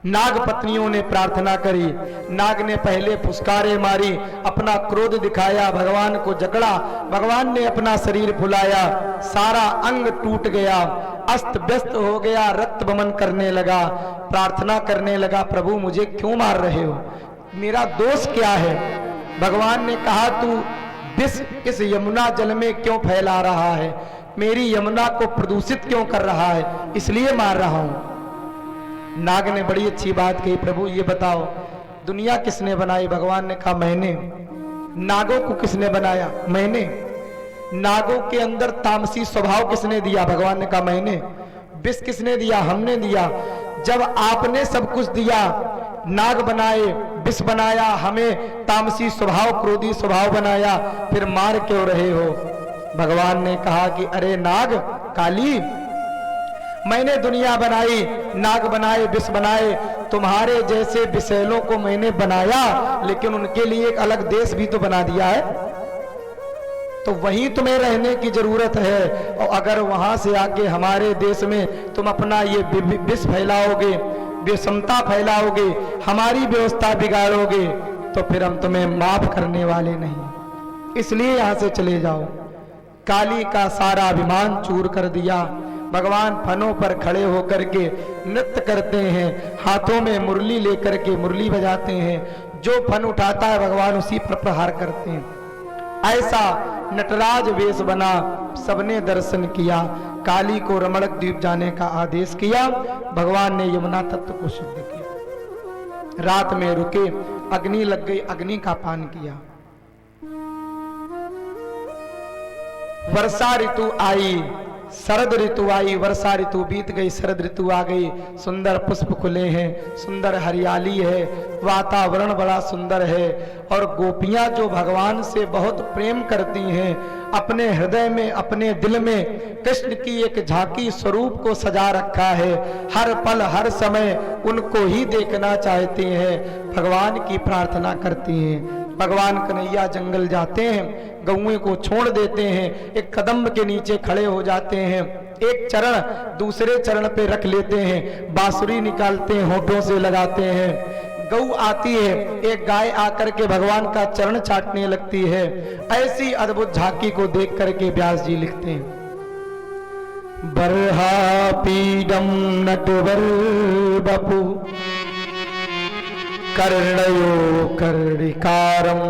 नाग पत्नियों ने प्रार्थना करी, नाग ने पहले फुसकारे मारी, अपना क्रोध दिखाया, भगवान को जकड़ा, भगवान ने अपना शरीर फुलाया, सारा अंग टूट गया, अस्त व्यस्त हो गया, रक्त बमन करने लगा, प्रार्थना करने लगा, प्रभु मुझे क्यों मार रहे हो, मेरा दोष क्या है? भगवान ने कहा तू विष इस यमुना जल में क्यों फैला रहा है, मेरी यमुना को प्रदूषित क्यों कर रहा है, इसलिए मार रहा हूं। नाग ने बड़ी अच्छी बात कही, प्रभु ये बताओ दुनिया किसने बनाई? भगवान ने कहा मैंने। नागों को किसने बनाया? मैंने। नागों के अंदर तामसी स्वभाव किसने दिया? भगवान ने कहा मैंने। विष किसने दिया? हमने दिया। जब आपने सब कुछ दिया, नाग बनाए, विष बनाया, हमें तामसी स्वभाव क्रोधी स्वभाव बनाया, फिर मार क्यों रहे हो? भगवान ने कहा कि अरे नाग काली, मैंने दुनिया बनाई, नाग बनाए, विष बनाए, तुम्हारे जैसे विषैलों को मैंने बनाया, लेकिन उनके लिए एक अलग देश भी तो बना दिया है, तो वहीं तुम्हें रहने की जरूरत है। और अगर वहां से आके हमारे देश में तुम अपना ये विष फैलाओगे, विषमता फैलाओगे, हमारी व्यवस्था बिगाड़ोगे, तो फिर हम तुम्हें माफ करने वाले नहीं, इसलिए यहां से चले जाओ। काली का सारा अभिमान चूर कर दिया। भगवान फनों पर खड़े होकर के नृत्य करते हैं, हाथों में मुरली लेकर के मुरली बजाते हैं, जो फन उठाता है भगवान उसी पर प्रहार करते हैं। ऐसा नटराज वेश बना, सबने दर्शन किया, काली को रमणक द्वीप जाने का आदेश किया। भगवान ने यमुना तत्व को शुद्ध किया, रात में रुके, अग्नि लग गई, अग्नि का पान किया। वर्षा ऋतु आई, शरद ऋतु आई, वर्षा ऋतु बीत गई, शरद ऋतु आ गई, सुंदर पुष्प खुले हैं, सुंदर हरियाली है, वातावरण बड़ा सुंदर है। और गोपियां जो भगवान से बहुत प्रेम करती हैं, अपने हृदय में, अपने दिल में कृष्ण की एक झांकी स्वरूप को सजा रखा है, हर पल हर समय उनको ही देखना चाहती हैं, भगवान की प्रार्थना करती हैं। भगवान कन्हैया जंगल जाते हैं, गौए को छोड़ देते हैं, एक कदम के नीचे खड़े हो जाते हैं, एक चरण दूसरे चरण पे रख लेते हैं, बांसुरी निकालते हैं, होठों से लगाते हैं, गौ आती है, एक गाय आकर के भगवान का चरण चाटने लगती है। ऐसी अद्भुत झांकी को देख करके व्यास जी लिखते हैं, बरहा पीडम नटवर बपु कर्णयो कर्णिकारम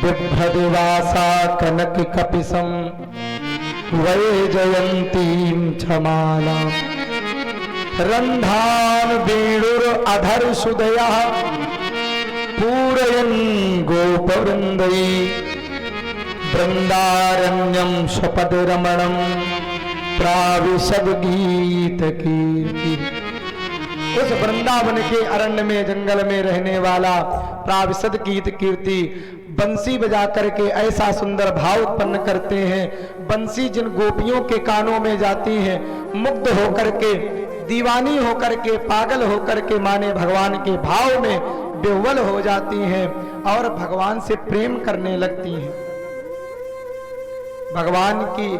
बिभ्रदिवासा कनक कपिसम वैजयंतीं क्षमाला रंधान वेणुर अधर सुदया पूरयन् गोपवृंदई वृंदारण्यम स्वपद रमणम प्राविशद गीत कीर्ति। उस वृंदावन के अरण्य में, जंगल में रहने वाला प्राविशद गीत कीर्ति बंसी बजा करके ऐसा सुंदर भाव उत्पन्न करते हैं। बंसी जिन गोपियों के कानों में जाती है, मुग्ध होकर के, दीवानी होकर के, पागल होकर के माने भगवान के भाव में विह्वल हो जाती हैं और भगवान से प्रेम करने लगती हैं। भगवान की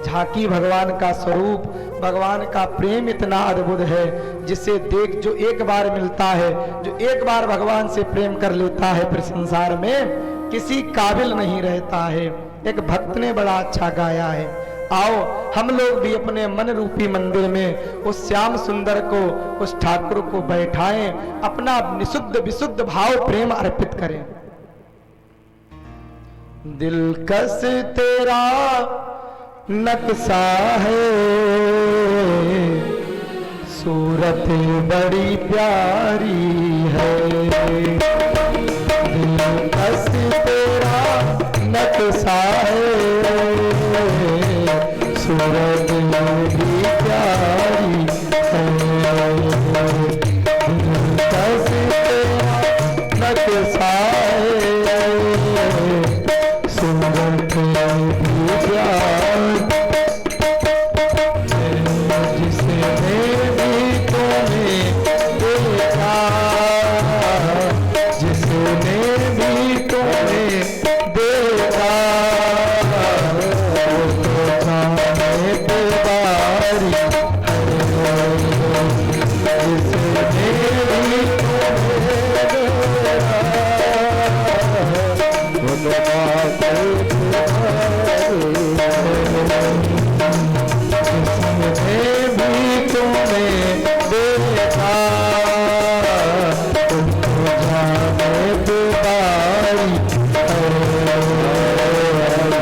झांकी, भगवान का स्वरूप, भगवान का प्रेम इतना अद्भुत है, जिसे देख जो एक बार मिलता है, जो एक बार भगवान से प्रेम कर लेता है, फिर संसार में किसी काबिल नहीं रहता है। एक भक्त ने बड़ा अच्छा गाया है, आओ हम लोग भी अपने मन रूपी मंदिर में उस श्याम सुंदर को, उस ठाकुर को बैठाएं, अपना निशुद्ध विशुद्ध भाव प्रेम अर्पित करें। दिलकश तेरा नक्शा है, सूरत बड़ी प्यारी है। दिलकश तेरा नक्शा है, सूरत बड़ी प्यारी है। दिलकश तेरा नक्शा है, सूरत बड़ी प्यारी। जिसने भी तुम्हें देखा, जिसने भी तुम्हें देखा, वो तो जाने पे बारी है। जिसने भी तुम्हें देखा, वो तो जाने पे बारी है। जिसने भी तुम्हें देखा, तुमको जाने पे बारी है।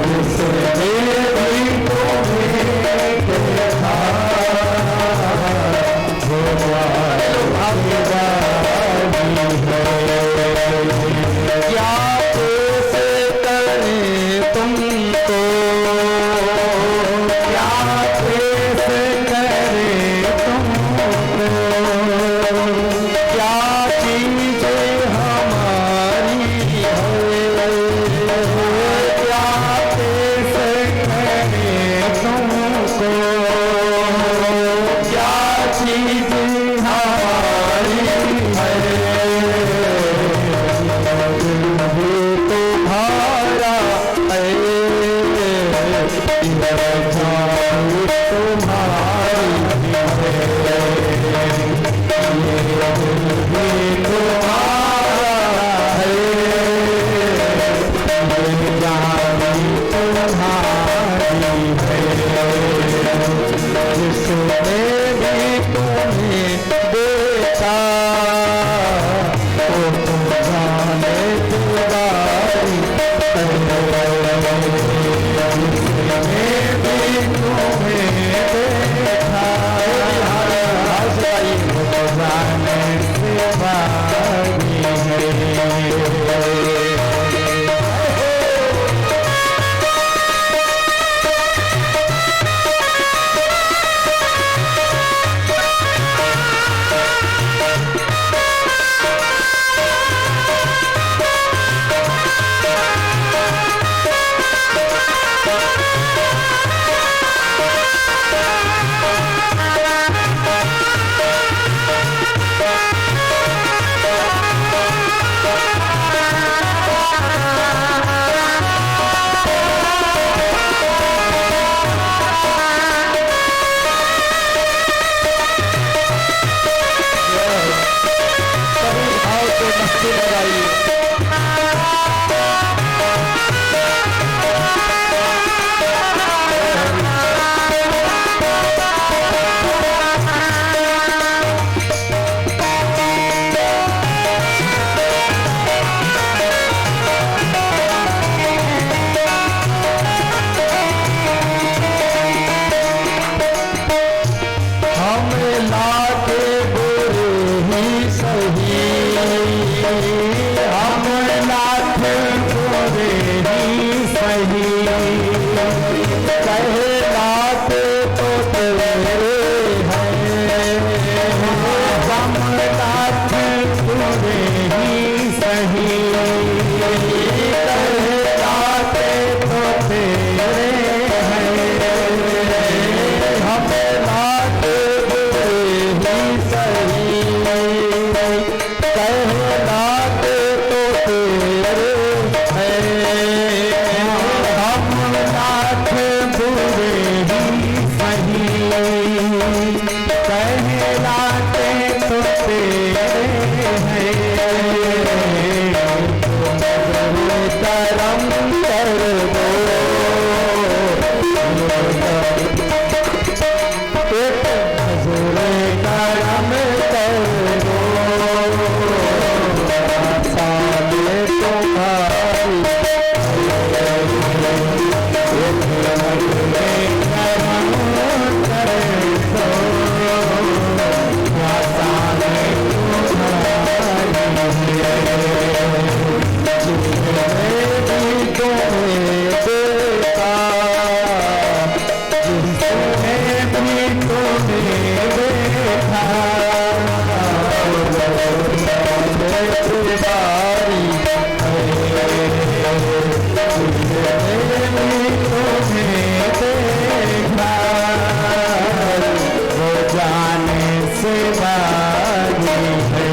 जिसने भी तुम्हें देखा, वो जाने पे बारी है। क्या कैसे करें तुमको, क्या कैसे करें तुमको, क्या चीजें हमारी है। क्या कैसे करें तुमको, क्या चीजें हमारी है। दिल भी तुम्हारा है, जान तुम्हारी है। ये दिल भी तुम्हारा है, ये जान तुम्हारी है। जिसने भी तुम्हें देखा, वो तुम जाने तुम्हारी है। जिसने भी तुम्हें देखा, वो तो जाने से बारी है। जिसने भी तुम्हें देखा बारी वो जाने से बारी है।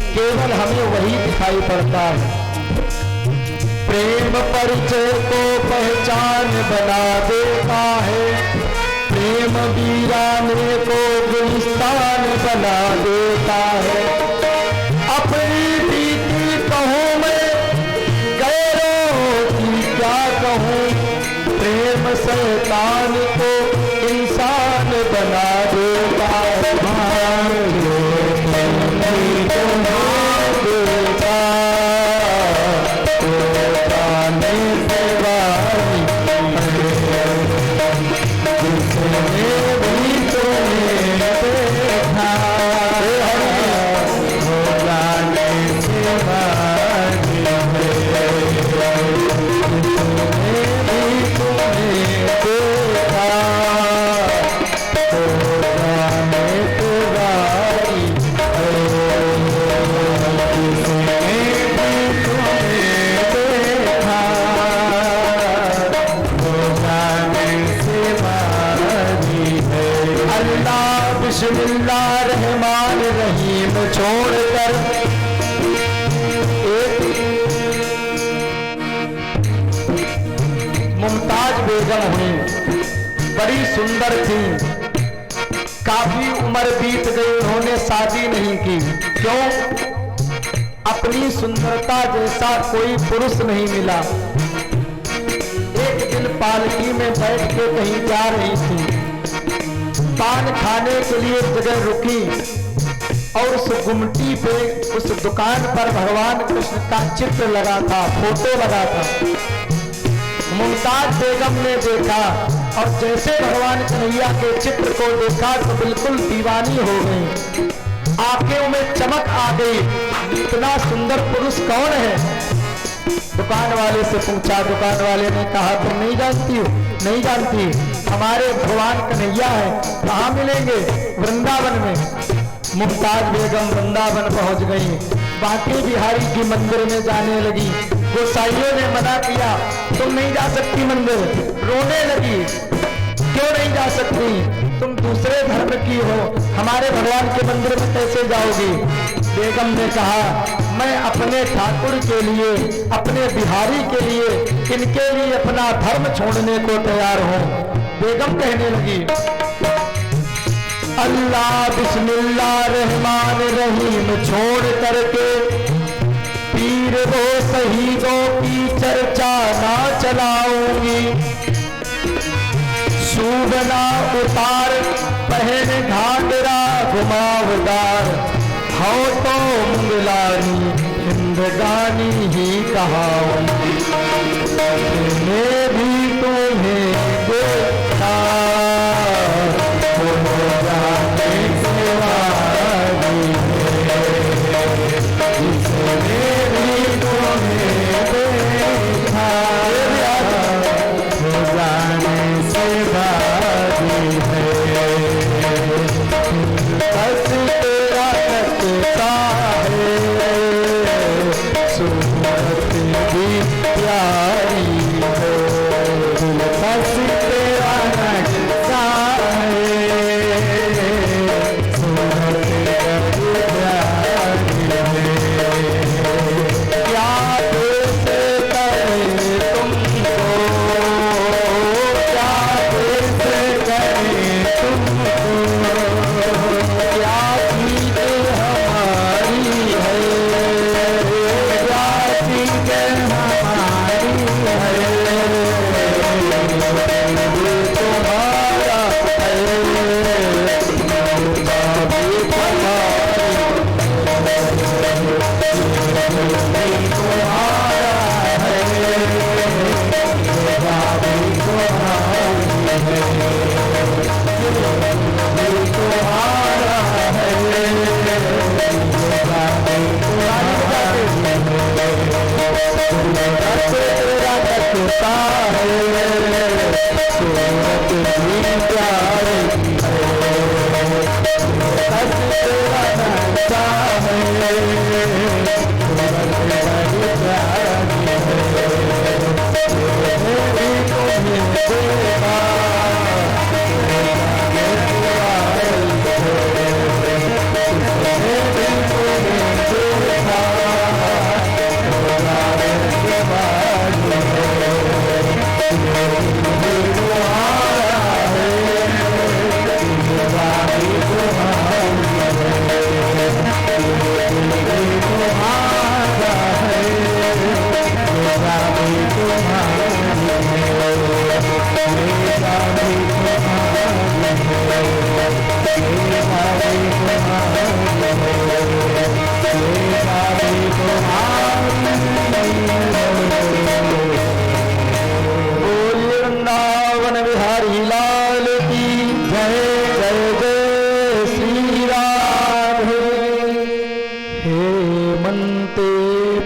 केवल हमें वही दिखाई पड़ता है। प्रेम परिचय को पहचान बना देता है, प्रेम वीराने को गुलिस्तान बना देता है। अपनी बीती कहूँ मैं, गैरों की क्या कहूँ, प्रेम शैतान को इंसान बना देता है। बिस्मिल्लाह रहमान रहीम छोड़कर एक मुमताज बेगम हुई, बड़ी सुंदर थी। काफी उम्र बीत गई, उन्होंने शादी नहीं की। क्यों? अपनी सुंदरता जैसा कोई पुरुष नहीं मिला। एक दिन पालकी में बैठ के कहीं जा रही थी, पान खाने के लिए जगह रुकी, और उस गुमटी पे उस दुकान पर भगवान कृष्ण का चित्र लगा था, फोटो लगा था। मुमताज बेगम ने देखा और जैसे भगवान कन्हैया के चित्र को देखा तो बिल्कुल दीवानी हो गई, आंखों में चमक आ गई। इतना सुंदर पुरुष कौन है? दुकान वाले से पूछा, दुकान वाले ने कहा तुम नहीं जानती हो? नहीं जानती, हमारे भगवान कन्हैया है। कहाँ मिलेंगे? वृंदावन में। मुमताज बेगम वृंदावन पहुंच गई, बांके बिहारी जी मंदिर में जाने लगी। गोसाइयों ने मना किया, तुम नहीं जा सकती मंदिर। रोने लगी, क्यों नहीं जा सकती? तुम दूसरे धर्म की हो, हमारे भगवान के मंदिर में कैसे जाओगी? बेगम ने कहा मैं अपने ठाकुर के लिए, अपने बिहारी के लिए, इनके लिए अपना धर्म छोड़ने को तैयार हूं। बेगम कहने लगी अल्लाह बिस्मिल्लाह रहमान रहीम छोड़ करके पीर वो शहीदों की चर्चा ना चलाऊंगी। सूबना उतार पहन घाघरा घुमावदार, हो तो मुंगलानी हिंदगानी ही कहाऊंगी। मैं भी तुम्हें देखा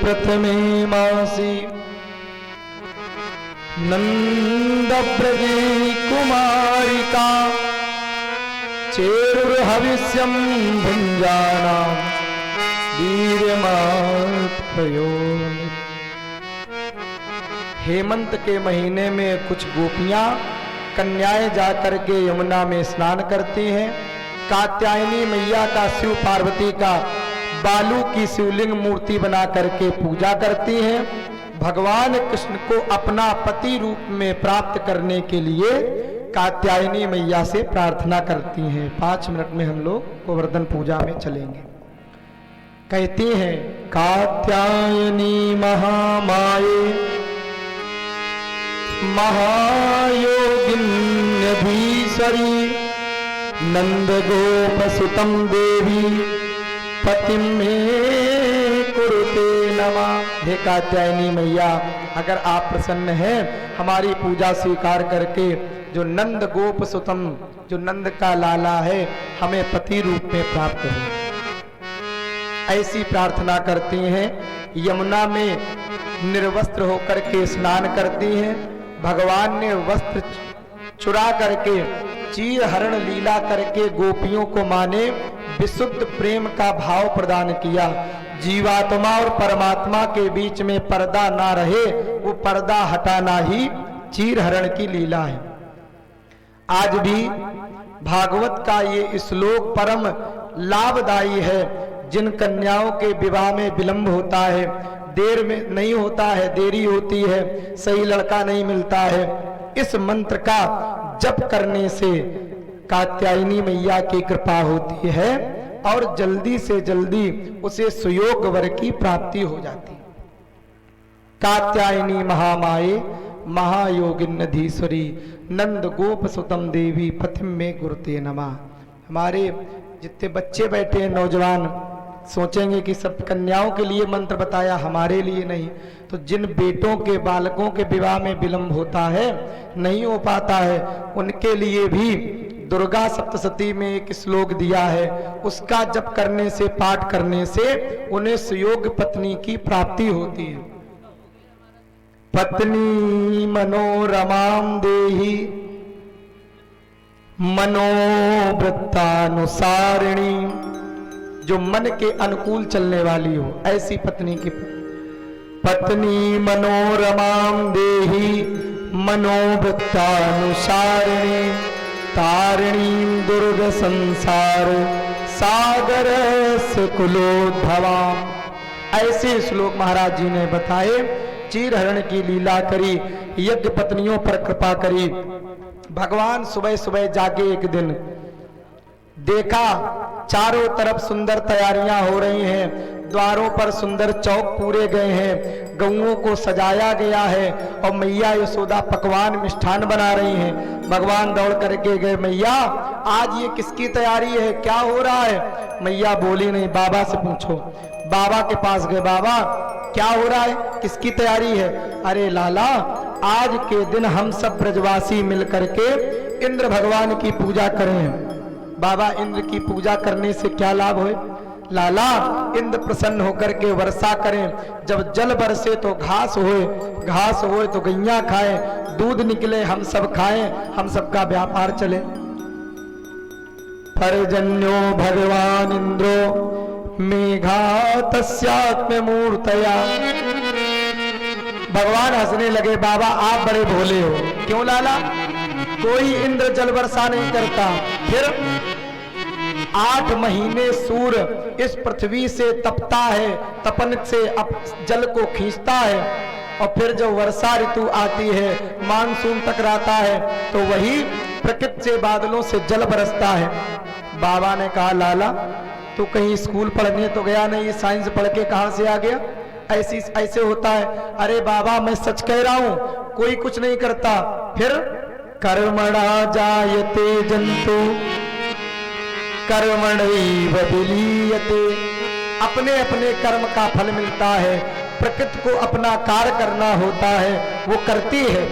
प्रथमे मासी नंदव्रजे कुमारिका चेरुर्हविष्यं भुञ्जाना वीर्यमात्रयो। हेमंत के महीने में कुछ गोपियां कन्याएं जाकर के यमुना में स्नान करती हैं। कात्यायनी मैया का, शिव पार्वती का बालू की शिवलिंग मूर्ति बना करके पूजा करती हैं। भगवान कृष्ण को अपना पति रूप में प्राप्त करने के लिए कात्यायनी मैया से प्रार्थना करती हैं। 5 मिनट में हम लोग गोवर्धन पूजा में चलेंगे। कहती हैं कात्यायनी महामाये महायोगिन्यधीश्वरी नंद गोपसुतम देवी पतिम में कुरुते नमः। हे कात्यायनी मैया, अगर आप प्रसन्न हैं हमारी पूजा स्वीकार करके, जो नंद गोप सुतम, जो नंद का लाला है, हमें पति रूप में प्राप्त हो, ऐसी प्रार्थना करती हैं। यमुना में निर्वस्त्र होकर के स्नान करती हैं। भगवान ने वस्त्र चुरा करके चीर हरण लीला करके गोपियों को माने विशुद्ध प्रेम का भाव प्रदान किया। जीवात्मा और परमात्मा के बीच में पर्दा ना रहे, वो पर्दा हटाना ही चीर हरण की लीला है। आज भी भागवत का ये श्लोक परम लाभदायी है। जिन कन्याओं के विवाह में विलंब होता है, देर में नहीं होता है, देरी होती है, सही लड़का नहीं मिलता है, इस मंत्र का जप करने से कात्यायनी मैया की कृपा होती है और जल्दी से जल्दी उसे सुयोग वर की प्राप्ति हो जाती। कात्यायनी महामाये महायोगिन्नधीश्वरी नंद गोप सुतम देवी पथिम में गुरुते नमः। हमारे जितने बच्चे बैठे हैं, नौजवान, सोचेंगे कि सब कन्याओं के लिए मंत्र बताया, हमारे लिए नहीं। तो जिन बेटों के, बालकों के विवाह में विलंब होता है, नहीं हो पाता है, उनके लिए भी दुर्गा सप्तशती में एक श्लोक दिया है। उसका जप करने से, पाठ करने से उन्हें सुयोग पत्नी की प्राप्ति होती है। पत्नी मनोरमाम देहि मनोवृत्तानुसारिणी, जो मन के अनुकूल चलने वाली हो, ऐसी पत्नी की। पत्नी मनोरमाम देहि मनोवृत्तानुसारिणी तारिणी दुर्ग संसार सागर कुलोद्भवा। ऐसे श्लोक महाराज जी ने बताए। चीर हरण की लीला करी, यज्ञ पत्नियों पर कृपा करी। भगवान सुबह सुबह जागे एक दिन, देखा चारों तरफ सुंदर तैयारियां हो रही हैं, द्वारों पर सुंदर चौक पूरे गए हैं, गऊओं को सजाया गया है और मैया यशोदा पकवान मिष्ठान बना रही हैं। भगवान दौड़ करके गए, मैया आज ये किसकी तैयारी है, क्या हो रहा है? मैया बोली नहीं, बाबा से पूछो। बाबा के पास गए, बाबा क्या हो रहा है, किसकी तैयारी है? अरे लाला, आज के दिन हम सब ब्रजवासी मिल करके इंद्र भगवान की पूजा करें। बाबा, इंद्र की पूजा करने से क्या लाभ होए? लाला, इंद्र प्रसन्न होकर के वर्षा करें, जब जल बरसे तो घास होए, घास होए तो गैया खाएं, दूध निकले हम सब खाएं, हम सबका व्यापार चले। पर्जन्यो भगवान इंद्रो मेघा तस्यात्म मूर्तया। भगवान हंसने लगे, बाबा आप बड़े भोले हो। क्यों लाला? कोई इंद्र जल वर्षा नहीं करता, फिर 8 महीने सूर्य इस पृथ्वी से तपता है, तपन से अब जल को खींचता है, और फिर जब वर्षा ऋतु आती है, मानसून टकराता है, तो वही प्रकृति से बादलों से जल बरसता है। बाबा ने कहा, लाला तू कहीं स्कूल पढ़ने तो गया नहीं, साइंस पढ़ के कहां से आ गया? ऐसे होता है। अरे बाबा मैं सच कह रहा हूं, कोई कुछ नहीं करता। फिर कर्मणा जायते जंतु कर्मणैव विलीयते। अपने अपने कर्म का फल मिलता है, प्रकृति को अपना कार्य करना होता है, वो करती है।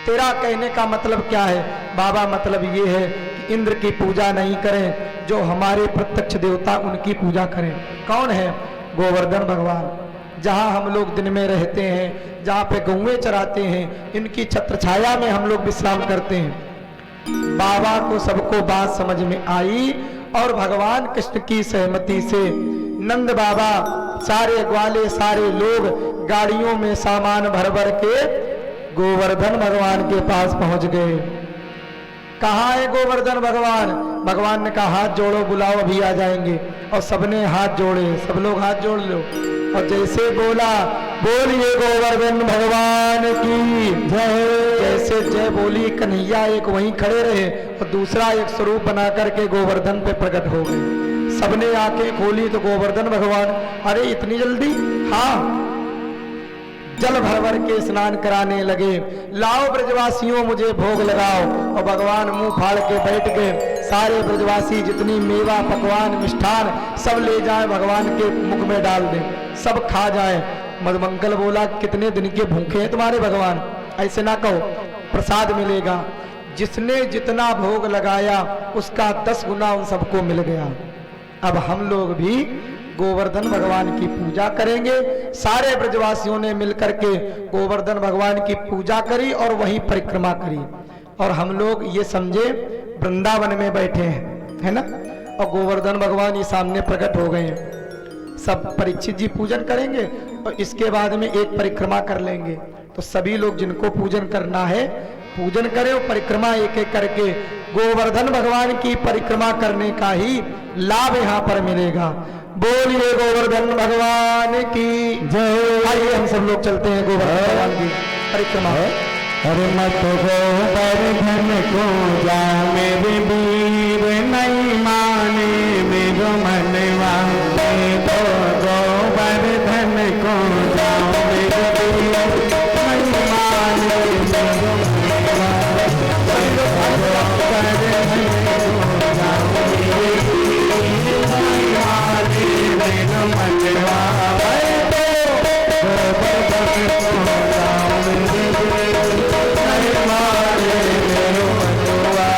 तेरा कहने का मतलब क्या है? बाबा मतलब ये है कि इंद्र की पूजा नहीं करें, जो हमारे प्रत्यक्ष देवता उनकी पूजा करें। कौन है? गोवर्धन भगवान। जहाँ हम लोग दिन में रहते हैं, जहाँ पे गौएं चराते हैं, इनकी छत्र छाया में हम लोग विश्राम करते हैं। बाबा को सबको बात समझ में आई और भगवान कृष्ण की सहमति से नंद बाबा, सारे ग्वाले, सारे लोग गाड़ियों में सामान भर भर के गोवर्धन भगवान के पास पहुंच गए। कहाँ है गोवर्धन भगवान? भगवान ने कहा, हाथ जोड़ो, बुलाओ, अभी आ जाएंगे। और सबने हाथ जोड़े, सब लोग हाथ जोड़ लो। और जैसे बोला, बोलिए गोवर्धन भगवान की जय। जैसे जय बोली, कन्हैया एक वहीं खड़े रहे और दूसरा एक स्वरूप बना करके गोवर्धन पे प्रकट हो गए। सबने आंखें खोली तो गोवर्धन भगवान। अरे इतनी जल्दी? हाँ, जल भर भर के स्नान कराने लगे। लाओ ब्रजवासियों मुझे भोग लगाओ। और भगवान मुंह फाड़ के बैठ गए। सारे ब्रजवासी जितनी मेवा पकवान मिष्ठान सब ले जाए भगवान के मुख में डाल दे, सब खा जाए। मधुमंगल बोला कितने दिन के भूखे हैं तुम्हारे भगवान, ऐसे ना कहो, प्रसाद मिलेगा। जिसने जितना भोग लगाया उसका 10 गुना उन सबको मिल गया। अब हम लोग भी गोवर्धन भगवान की पूजा करेंगे। सारे ब्रजवासियों ने मिलकर के गोवर्धन भगवान की पूजा करी और वहीं परिक्रमा करी। और हम लोग ये समझे वृंदावन में बैठे हैं, है ना, और गोवर्धन भगवान ये सामने प्रकट हो गए हैं। सब परीक्षित जी पूजन करेंगे और इसके बाद में एक परिक्रमा कर लेंगे। तो सभी लोग जिनको पूजन करना है पूजन करें और परिक्रमा एक एक करके गोवर्धन भगवान की परिक्रमा करने का ही लाभ यहाँ पर मिलेगा। बोलिए गोवर्धन भगवान की जय। आइए हम सब लोग चलते हैं गोवर्धन भगवान की परिक्रमा। अरे मत गोवर्धन को जा मेरे वीर नहीं माने मेरो मनवा, तो गोवर्धन को जा मेरे वीर नहीं माने मेरो मनवा, गोवर्धन को जा मेरे वीर नहीं माने मेरो मनवा, गोवर्धन को जा मेरे वीर माने मेरो मनवा,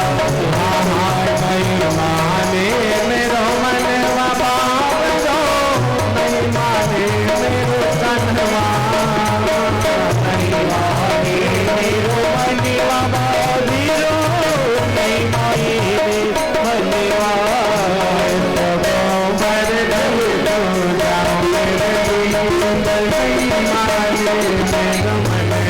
नहीं माने मेरो मनवा, बाप जो नहीं माने मेरो तनवा, नहीं माने मेरो मनवा, बाबीरो नहीं माने मनवा, गोवर्धन को जाओ मेरे वीर नहीं माने मेरो मनवा,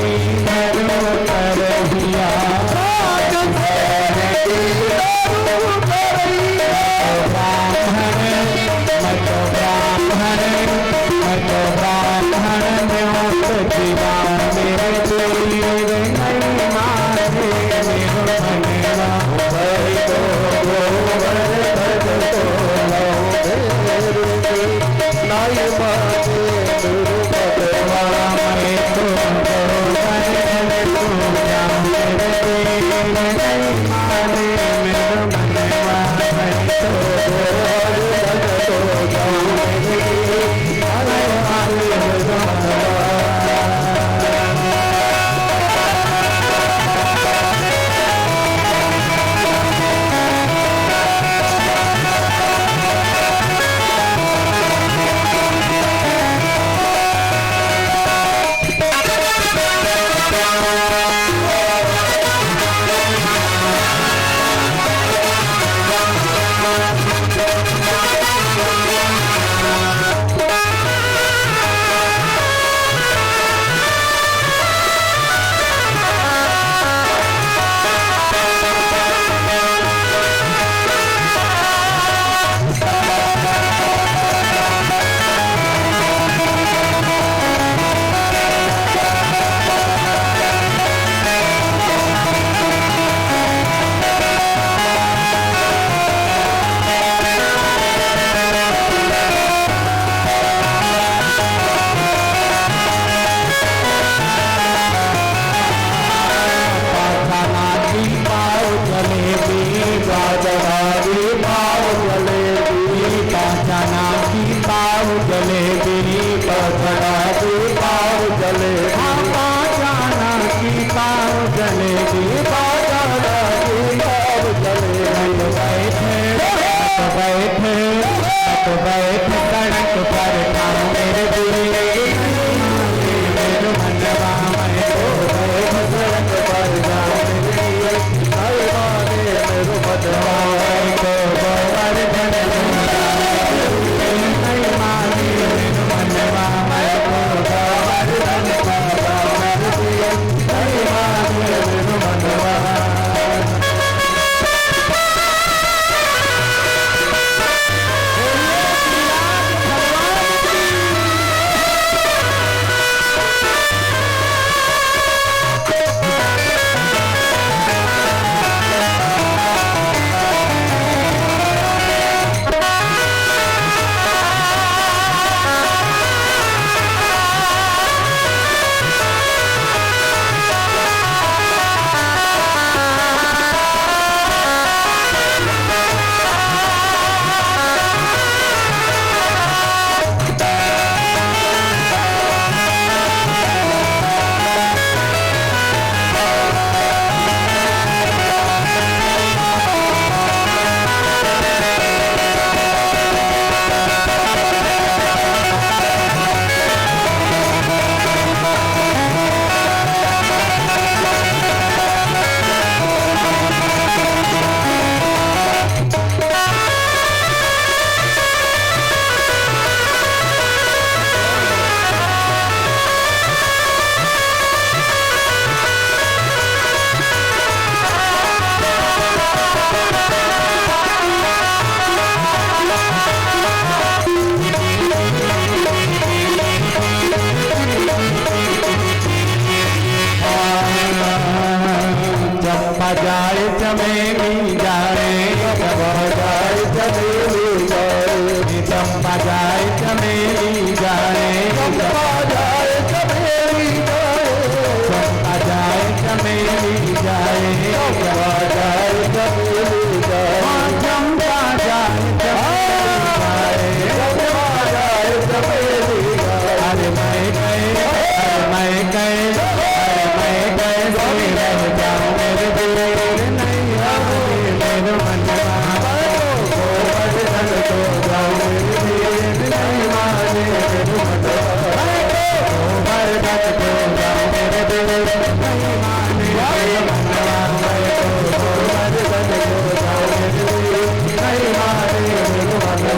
धरो करहिया जाए चमेली जाए जाए चमेली जाए चंपा जाए चमेली जाए चंपा जाए चमेली जाए चंपा जाए चमेली जाए चंपा जाए चमेली जाए चंपा जाए चंपा जाए चमेली जाए अरे मैं गए मैं गए मैं गए रह जाऊं मेरे दिल नहीं आवे मेरे मन तो जाऊं मेरे दिल नहीं माने मेरे मन तो जाऊं मेरे दिल नहीं माने मेरे मन तो जाऊं मेरे दिल नहीं माने मेरे मन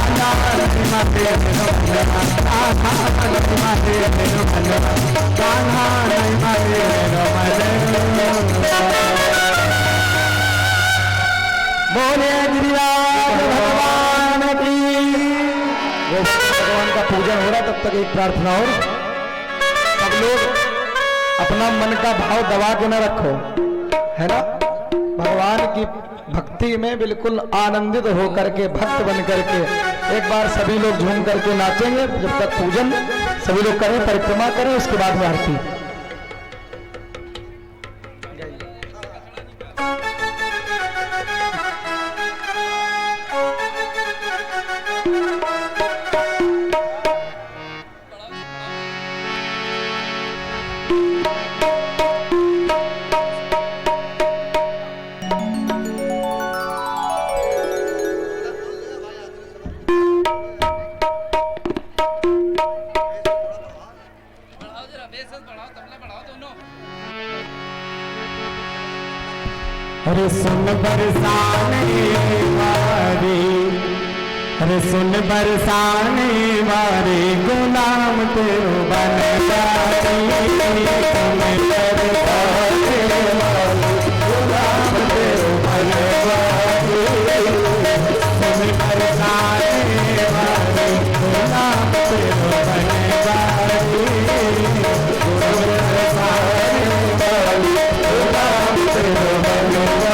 कान्हा महिमा तेरो मनवा कान्हा महिमा तेरो मनवा कान्हा महिमा तेरो मनवा। बोले गिरिराज भगवान की। भगवान का पूजन हो रहा तब तक एक प्रार्थना और, सब लोग अपना मन का भाव दबा के न रखो, है ना। भगवान की भक्ति में बिल्कुल आनंदित हो करके, भक्त बन करके एक बार सभी लोग झूम करके नाचेंगे। जब तक पूजन सभी लोग करें, परिक्रमा करें, उसके बाद में आरती। अरे सुन बरसाने वारे, अरे सुन बरसाने वारे गुलाम तेरो बन जाती। सुन बरसाने वारे गुलाम तेरो बन जाती। सुन बरसाने वारे गुलाम तेरो बन जाती। सुन बरसाने वारे गुलाम तेरो बन जाती।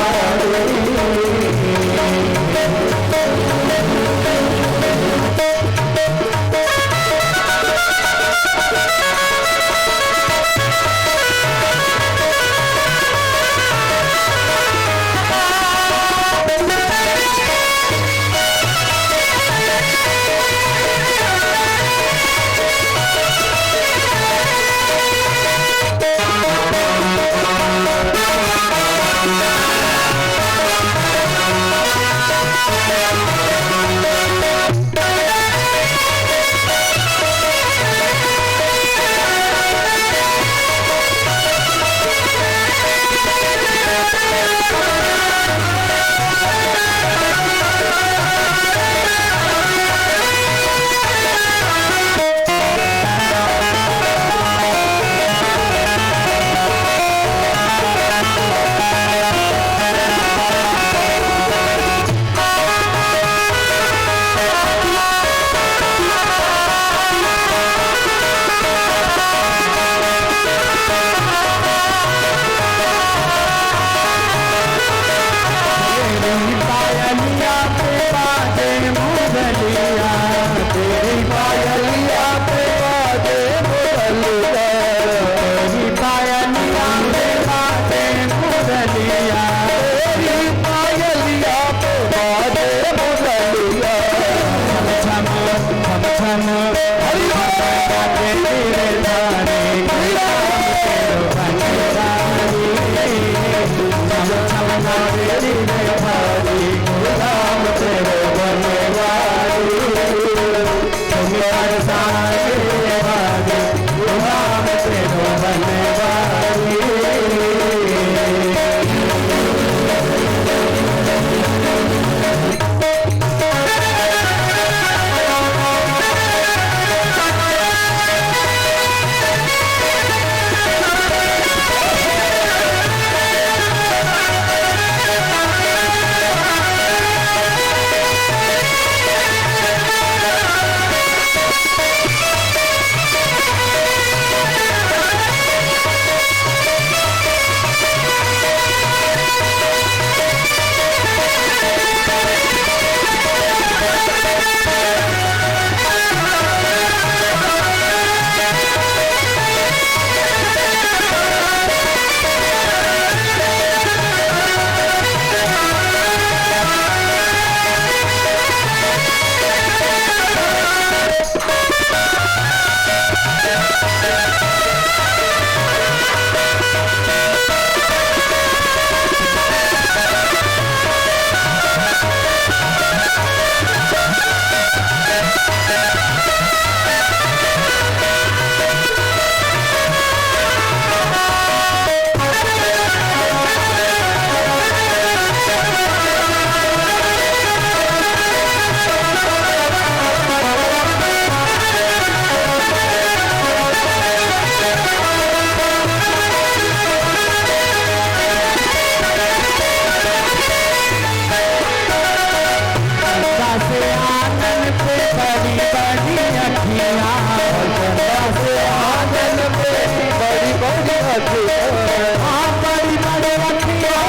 हाँ बड़ी बड़ी अखियाँ,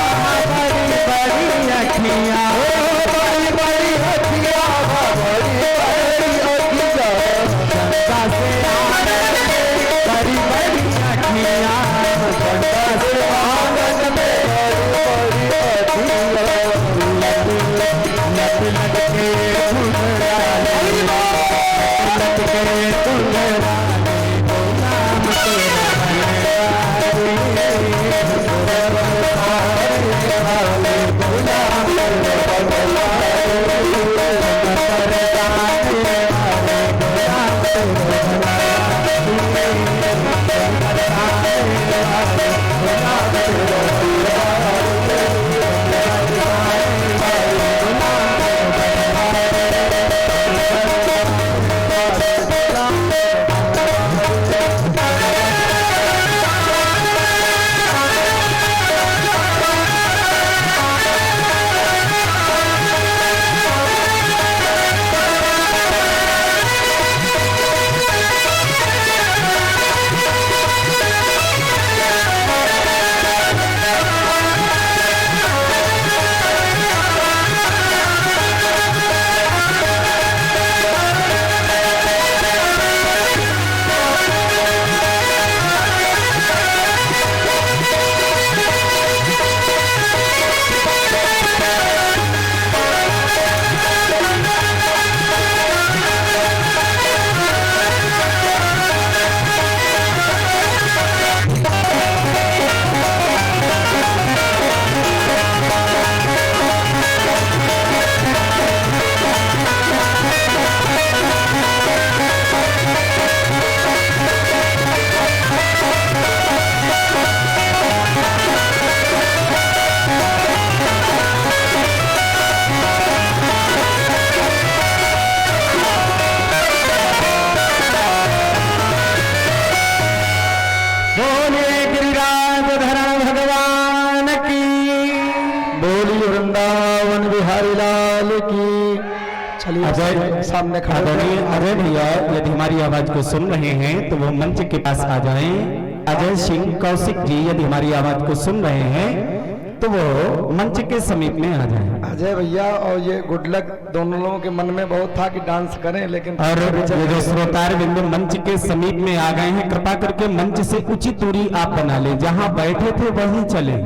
बड़ी बड़ी अखियाँ, बड़ी बड़ी अखियाँ, बड़ी बड़ी अखियाँ, गंगा से आंगन में बड़ी बड़ी अखियाँ, गंगा से आंगन में बड़ी बड़ी अखियाँ, लट लट के फुलरानी, लट के फुलरानी, नाम तेरा चलिए सामने खड़े अजय भैया यदि हमारी आवाज को सुन रहे हैं तो वो मंच के पास आ जाएं। अजय सिंह कौशिक जी यदि हमारी आवाज को सुन रहे हैं तो वो मंच के समीप में आ जाएं। अजय भैया और ये गुड लक दोनों लोगों के मन में बहुत था कि डांस करें, लेकिन और ये जो श्रोतार बिंदु मंच के समीप में आ गए हैं, कृपा करके मंच से उचित दूरी आप बना लें, जहां बैठे थे वहीं चले।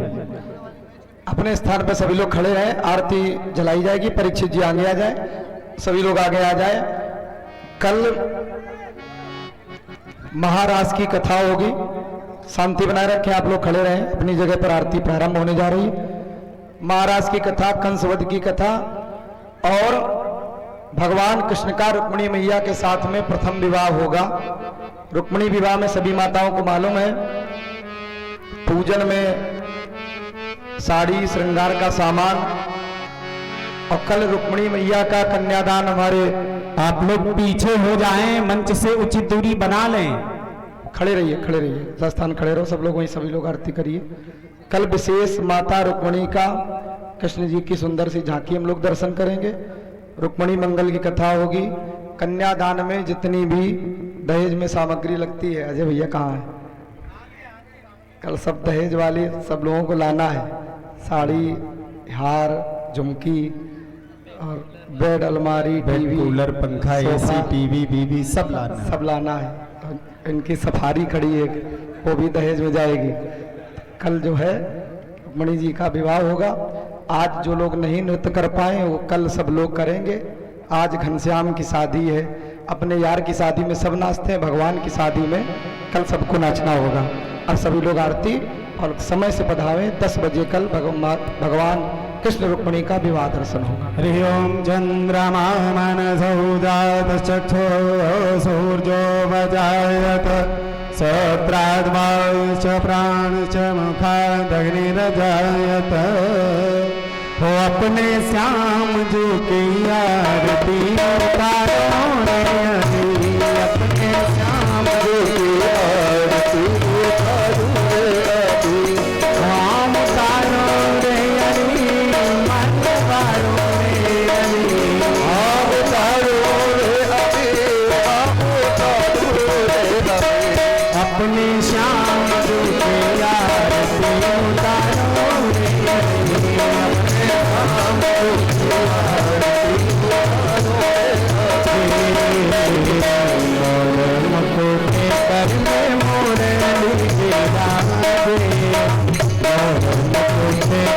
अपने स्थान पर सभी लोग खड़े रहें, आरती जलाई जाएगी। परीक्षित जी आगे आ जाए, सभी लोग आगे आ जाए। कल महाराज की कथा होगी, शांति बनाए रखें, आप लोग खड़े रहें अपनी जगह पर। आरती प्रारंभ होने जा रही है। महाराज की कथा, कंसवध की कथा और भगवान कृष्ण का रुक्मिणी मैया के साथ में प्रथम विवाह होगा। रुक्मिणी विवाह में सभी माताओं को मालूम है, पूजन में साड़ी श्रृंगार का सामान, और कल रुक्मिणी मैया का कन्यादान। हमारे आप लोग पीछे हो जाएं, मंच से उचित दूरी बना लें। खड़े रहिए, खड़े रहिए, स्थान खड़े रहो सब लोग, वहीं सभी लोग आरती करिए। कल विशेष माता रुक्मिणी का, कृष्ण जी की सुंदर सी झांकी हम लोग दर्शन करेंगे। रुक्मिणी मंगल की कथा होगी। कन्यादान में जितनी भी दहेज में सामग्री लगती है, अजय भैया कहाँ है? कल सब दहेज वाले सब लोगों को लाना है, साड़ी, हार, झुमकी और बेड, अलमारी, टीवी, कूलर, पंखा, एसी, टीवी, बीवी सब लाना है। तो इनकी सफारी खड़ी है, वो भी दहेज में जाएगी। कल जो है रुक्मिणी जी का विवाह होगा। आज जो लोग नहीं नृत्य कर पाए वो कल सब लोग करेंगे। आज घनश्याम की शादी है, अपने यार की शादी में सब नाचते हैं, भगवान की शादी में कल सबको नाचना होगा। अब सभी लोग आरती और समय से पधारें। 10 बजे कल भगवान कृष्ण रुक्मिणी का विवाह दर्शन होगा। हरि ओम चंद्रमा मनसौजात चक्षो सूर्यो वजायत सत्राद्वायुश्च प्राणश्च मुखादग्निरजायत। हो अपने श्याम जी की आरती उतारो रे हरि, अपने श्याम जी की आरती उतारो रे हरि। हम उतारो रे हरि, मन उतारो रे हरि, हम उतारो रे हरि, हम उतारो रे हरि। अपने श्याम जी की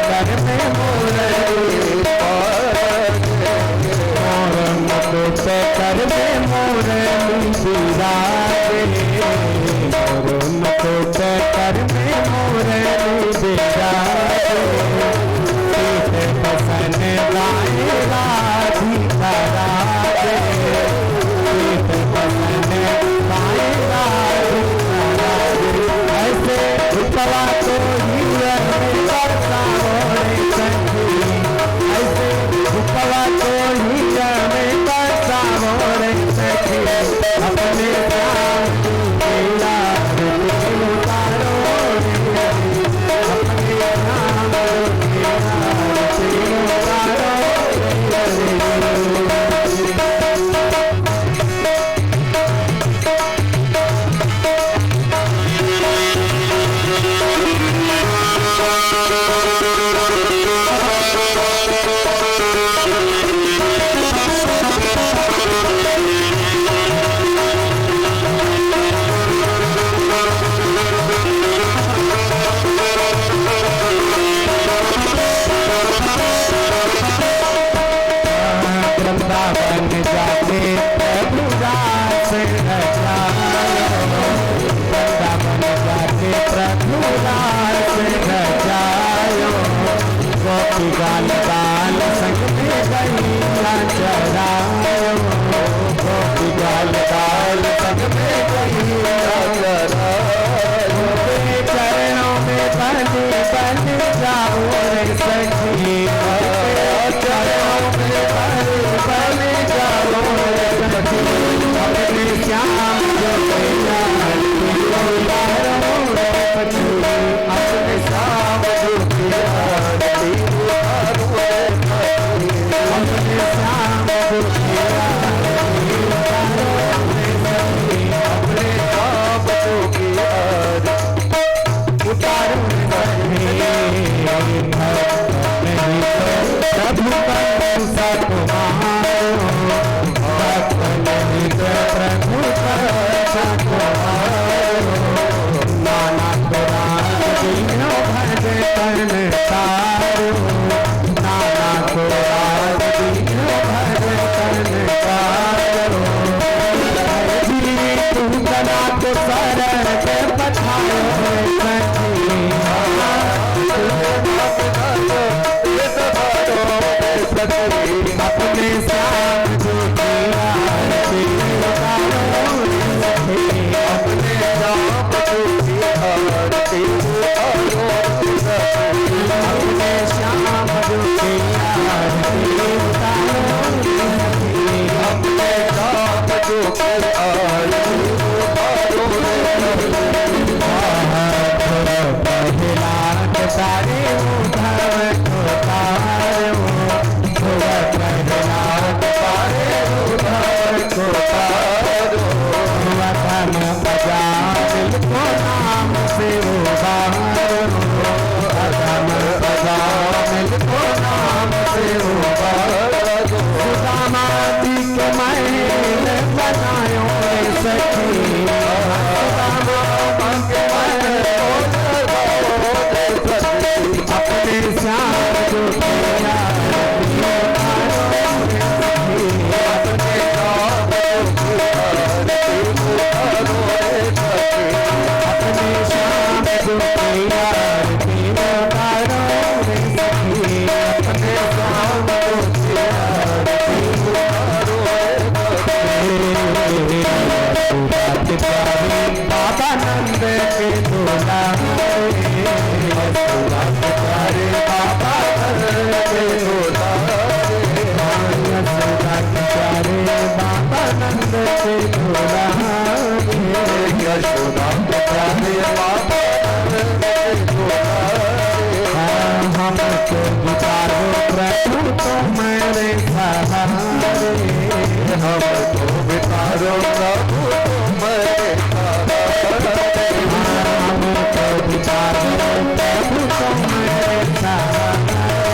कर में मुरली कर में मुरली बिराजे कर में मुरली बिराजे पसन गाए राधिका राजे पसन गाए राधिका राजे ऐसे रुपवा तो ही बरसा होने सखी ऐसे रुपवा तो ही बरसा होने सखी अपने प्यार मेरा उतारो अपने नाम वृंदावन जाके प्रभु रास रचायो वृंदावन जाके प्रभु रास रचायो गोपी गाल गाल संग में गैया चरायो गोपी गाल गाल संग में गैया चरायो चरणों में बंदी बन जाओ रे सखी चरणों में बन जाओ रे सखी अपने श्याम जो अपने श्याम जो अपने श्याम उतारू प्रभु नाना पुराण दीनो भजन तारो नाना पुराण दीनो भजन तारो तू तना तो शरण के पठायो अपने श्याम जो अपने श्याम अपने श्याम जो अपने श्याम जो सारे उधर नाम से नाम से सुदामादी के मैंने बनायो सखी अपने श्याम जो बाबा नंद के दूल्हा बाबा के दूल्हा बाबा नंद के दूल्हा यशोदा बाबा हमको बितारो प्रभु तो मेरे सहारे हमको बितारो प्रभु तो मेरे हमको बितारो प्रभु तो मेरे सहारे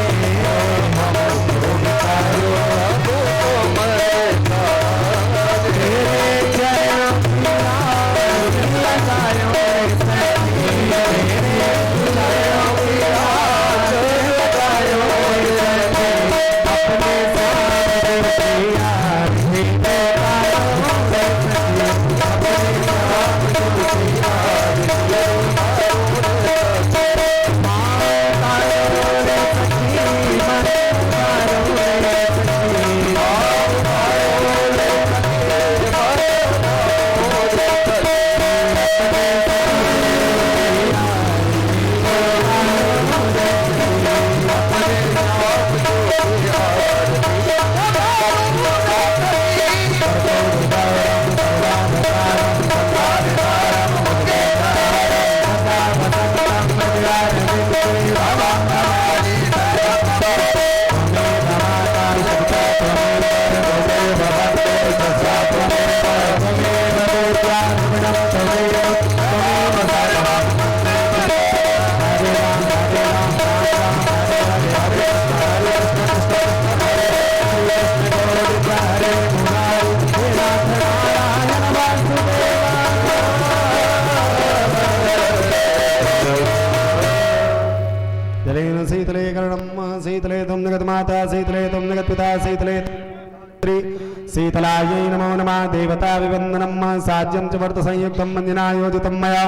माता शीतले तुम जगत्पिता शीतले शीतलायै नमो नमः देवता विवन्दनम् साज्यं च वर्त संयुक्तं मञ्जनायोजितं मया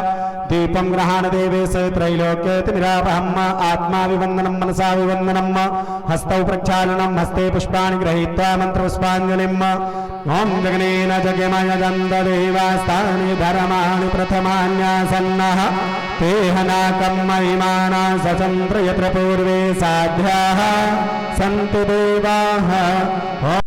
दीपं ग्रहाण देवेश त्रैलोक्यतिमिरापहम् आत्मा विवन्दनं मनसा विवन्दनं हस्तौ प्रक्षालनं हस्ते पुष्पाणि गृहीत्वा मन्त्रपुष्पाञ्जलिम् ॐ जगनेन जगमय गन्धदेवास्तानि धर्माणि प्रथमान्यासन्नः तेहनाकं महिमाना सचन्द्र यत्र पूर्वे साध्याः सन्ति देवाः।